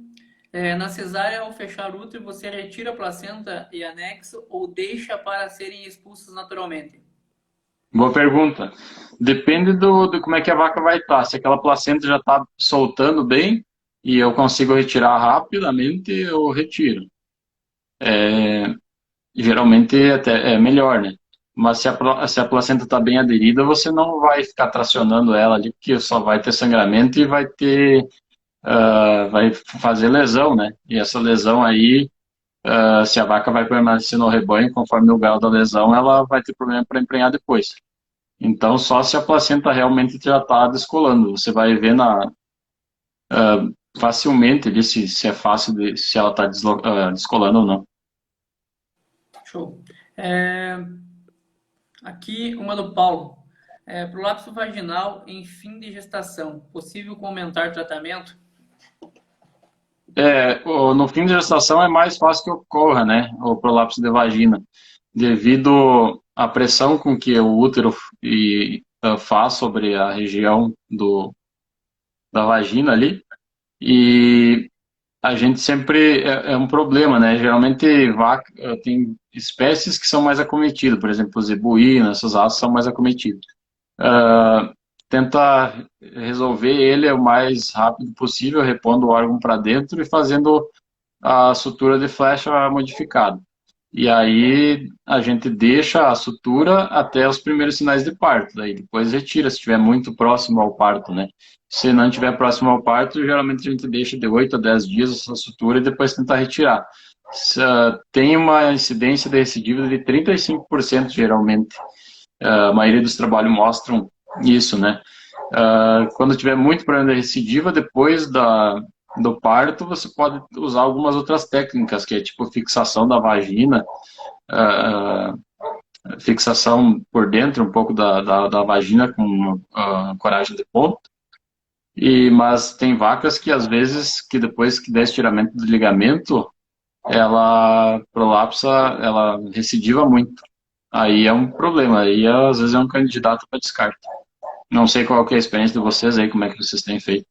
na cesárea, ao fechar o útero, você retira a placenta e anexo ou deixa para serem expulsos naturalmente? Boa pergunta. Depende de como é que a vaca vai estar. Se aquela placenta já está soltando bem e eu consigo retirar rapidamente, eu retiro. Geralmente até é melhor, né? Mas se a placenta está bem aderida, você não vai ficar tracionando ela ali, porque só vai ter sangramento e vai fazer lesão, né? E essa lesão aí, se a vaca vai permanecer no rebanho, conforme o grau da lesão, ela vai ter problema para emprenhar depois. Então, só se a placenta realmente já está descolando. Você vai ver facilmente ali se é fácil, se ela está descolando ou não. Show. É, aqui uma do Paulo. Prolapso vaginal em fim de gestação. Possível com aumentar tratamento? No fim de gestação é mais fácil que ocorra, né, o prolapso de vagina, devido à pressão com que o útero faz sobre a região da vagina ali, e a gente sempre é um problema, né? Geralmente vaca, tem espécies que são mais acometidas, por exemplo, os zebuínos, essas aves são mais acometidas. Ah, Tenta resolver ele o mais rápido possível, repondo o órgão para dentro e fazendo a sutura de flecha modificada. E aí a gente deixa a sutura até os primeiros sinais de parto, daí depois retira se estiver muito próximo ao parto, né? Se não estiver próximo ao parto, geralmente a gente deixa de 8 a 10 dias essa sutura e depois tentar retirar. Tem uma incidência de recidiva de 35% geralmente. A maioria dos trabalhos mostram isso, né? Quando tiver muito problema de recidiva, depois do parto, você pode usar algumas outras técnicas, que é tipo fixação da vagina, uh, fixação por dentro um pouco da vagina com coragem de ponto. Mas tem vacas que às vezes, que depois que der estiramento do ligamento, ela prolapsa, ela recidiva muito. Aí é um problema, aí às vezes é um candidato para descarte. Não sei qual que é a experiência de vocês aí, como é que vocês têm feito.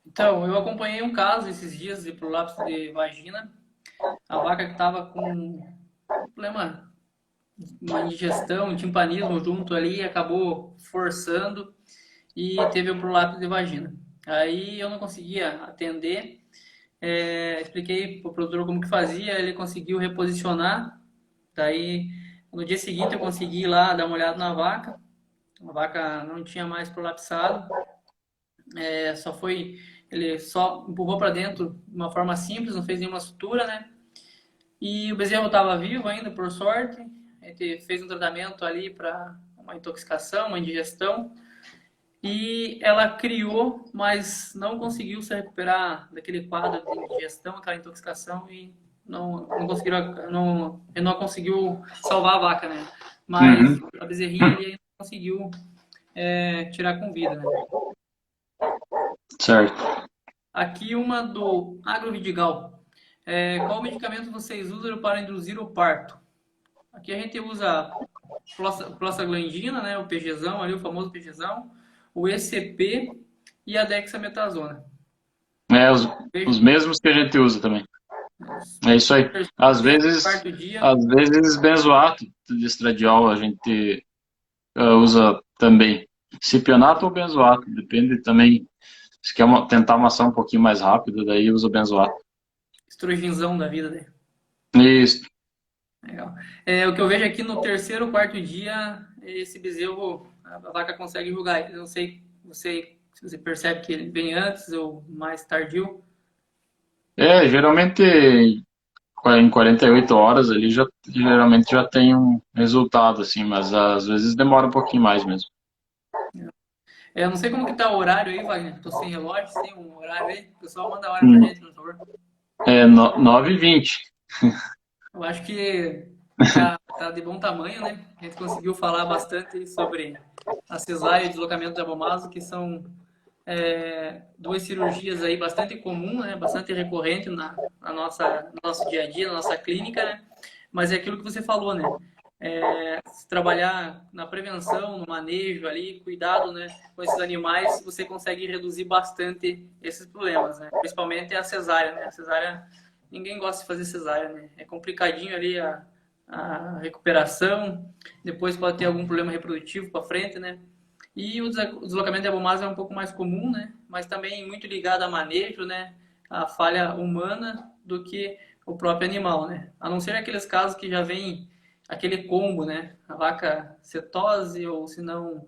Então, eu acompanhei um caso esses dias de prolapso de vagina. A vaca que estava com problema, uma indigestão, um timpanismo junto ali, acabou forçando e teve o prolapso de vagina. Aí eu não conseguia atender, expliquei para o produtor como que fazia, ele conseguiu reposicionar. Daí, no dia seguinte eu consegui ir lá dar uma olhada na vaca. A vaca não tinha mais prolapsado, ele só empurrou para dentro de uma forma simples, não fez nenhuma sutura, né? E o bezerro estava vivo ainda, por sorte. A gente fez um tratamento ali para uma intoxicação, uma indigestão. E ela criou, mas não conseguiu se recuperar daquele quadro de indigestão, aquela intoxicação, e não conseguiu salvar a vaca, né? Mas Uhum. a bezerrinha ali ainda conseguiu tirar com vida, né? Certo. Aqui uma do Agrovidigal. Qual medicamento vocês usam para induzir o parto? Aqui a gente usa prostaglandina, né, o PGzão, ali, o famoso PGzão, o ECP e a dexametasona. Os mesmos que a gente usa também. É isso aí. Quarto dia. Às vezes benzoato de estradiol a gente usa também. Cipionato ou benzoato, depende também. Se quer tentar uma ação um pouquinho mais rápida, daí usa benzoato. Estrogenzão da vida, né? Isso. Legal. O que eu vejo aqui no terceiro, quarto dia, esse bezerro, a vaca consegue julgar ele. Não sei se você percebe que ele vem antes ou mais tardio. Geralmente em 48 horas ele geralmente já tem um resultado, assim, mas às vezes demora um pouquinho mais mesmo. Eu não sei como que tá o horário aí, Wagner. Tô sem relógio, sem um horário aí. O pessoal manda a hora pra gente, por favor. 9h20. Eu acho que tá de bom tamanho, né? A gente conseguiu falar bastante sobre a cesárea e o deslocamento de abomaso, que são duas cirurgias aí bastante comum, né? Bastante recorrente no nosso dia a dia, na nossa clínica, né? Mas é aquilo que você falou, né? Se trabalhar na prevenção, no manejo ali, cuidado, né, com esses animais, você consegue reduzir bastante esses problemas, né? Principalmente a cesárea, né? A cesárea, ninguém gosta de fazer cesárea, né? É complicadinho ali a recuperação, depois pode ter algum problema reprodutivo para frente, né? E o deslocamento de abomaso é um pouco mais comum, né? Mas também muito ligado a manejo, né? A falha humana do que o próprio animal, né? A não ser aqueles casos que já vem aquele combo, né? A vaca cetose ou se não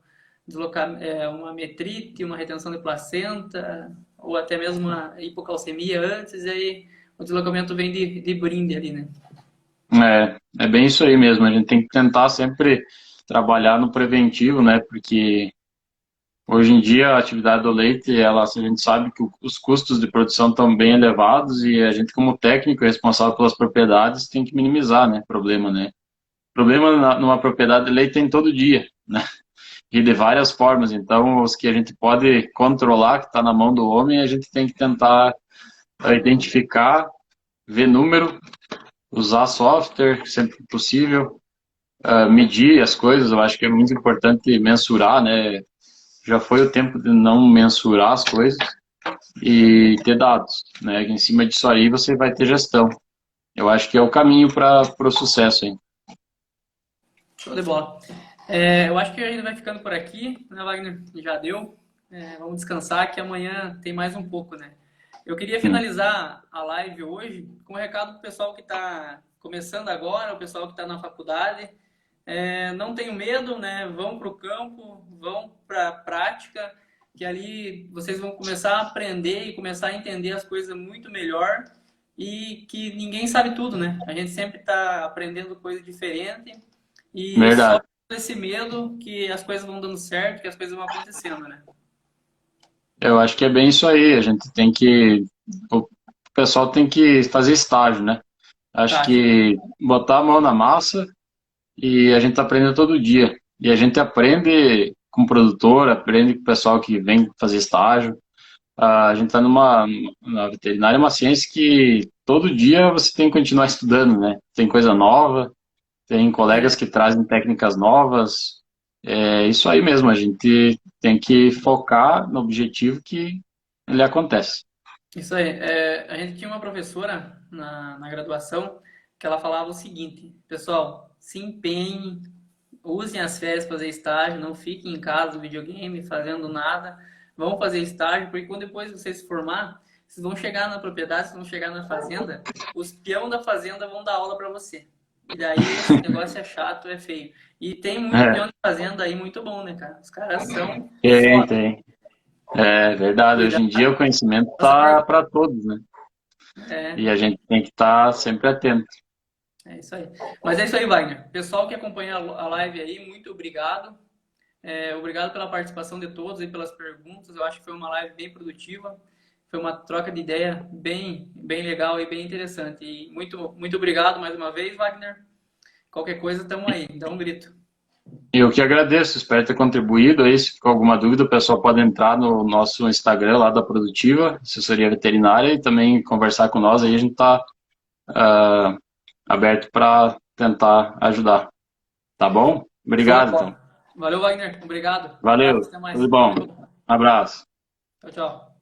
uma metrite, uma retenção de placenta ou até mesmo uma hipocalcemia antes, e aí o deslocamento vem de brinde ali, né? É bem isso aí mesmo. A gente tem que tentar sempre trabalhar no preventivo, né? Porque Hoje em dia, a atividade do leite, a gente sabe que os custos de produção estão bem elevados e a gente, como técnico responsável pelas propriedades, tem que minimizar, né, problema, né? Problema numa propriedade de leite tem todo dia, né? E de várias formas. Então, os que a gente pode controlar, que está na mão do homem, a gente tem que tentar identificar, ver número, usar software sempre que possível, medir as coisas. Eu acho que é muito importante mensurar, né? Já foi o tempo de não mensurar as coisas e ter dados, né? Em cima disso aí você vai ter gestão. Eu acho que é o caminho para o sucesso, hein? Show de bola. Eu acho que a gente vai ficando por aqui, né, Wagner? Já deu. Vamos descansar que amanhã tem mais um pouco, né? Eu queria finalizar a live hoje com um recado para o pessoal que está começando agora, o pessoal que está na faculdade. Não tenham medo, né? Vão para o campo, vão para a prática, que ali vocês vão começar a aprender e começar a entender as coisas muito melhor e que ninguém sabe tudo, né? A gente sempre está aprendendo coisa diferente e só Verdade. com esse medo que as coisas vão dando certo, que as coisas vão acontecendo, né? Eu acho que é bem isso aí. A gente tem que. O pessoal tem que fazer estágio, né? Acho Tá. que botar a mão na massa e a gente tá aprendendo todo dia. E a gente aprende com o produtor, aprende com o pessoal que vem fazer estágio. A gente está na veterinária, é uma ciência que todo dia você tem que continuar estudando, né? Tem coisa nova, tem colegas É, que trazem técnicas novas. É isso aí mesmo, a gente tem que focar no objetivo que ele acontece. isso aí. A gente tinha uma professora na graduação que ela falava o seguinte: pessoal, se empenhem, usem as férias para fazer estágio, não fiquem em casa no videogame fazendo nada. Vão fazer estágio, porque quando depois vocês se formar, vocês vão chegar na propriedade, vocês vão chegar na fazenda, os peão da fazenda vão dar aula para você. E daí esse negócio é chato, é feio. E tem muito É, peão de fazenda aí muito bom, né, cara? Os caras são tem, foda. tem. É verdade, hoje Cuidar em dia o conhecimento das tá perguntas. para todos, né? E É, a gente tem que estar sempre atento. é isso aí. Mas é isso aí, Wagner. Pessoal que acompanha a live aí, muito obrigado. Obrigado pela participação de todos e pelas perguntas. Eu acho que foi uma live bem produtiva. Foi uma troca de ideia bem legal e bem interessante. E muito obrigado mais uma vez, Wagner. Qualquer coisa, estamos aí. Dá um grito. Eu que agradeço, espero ter contribuído aí. Se ficou alguma dúvida, o pessoal pode entrar no nosso Instagram lá da Produtiva, Assessoria Veterinária, e também conversar com nós. Aí a gente está aberto para tentar ajudar. Tá bom? Show de Obrigado, então. bola. Valeu, Wagner. Obrigado. Valeu, Abraço. Até mais. tudo Tudo de bom. bom. Abraço. Tchau, tchau.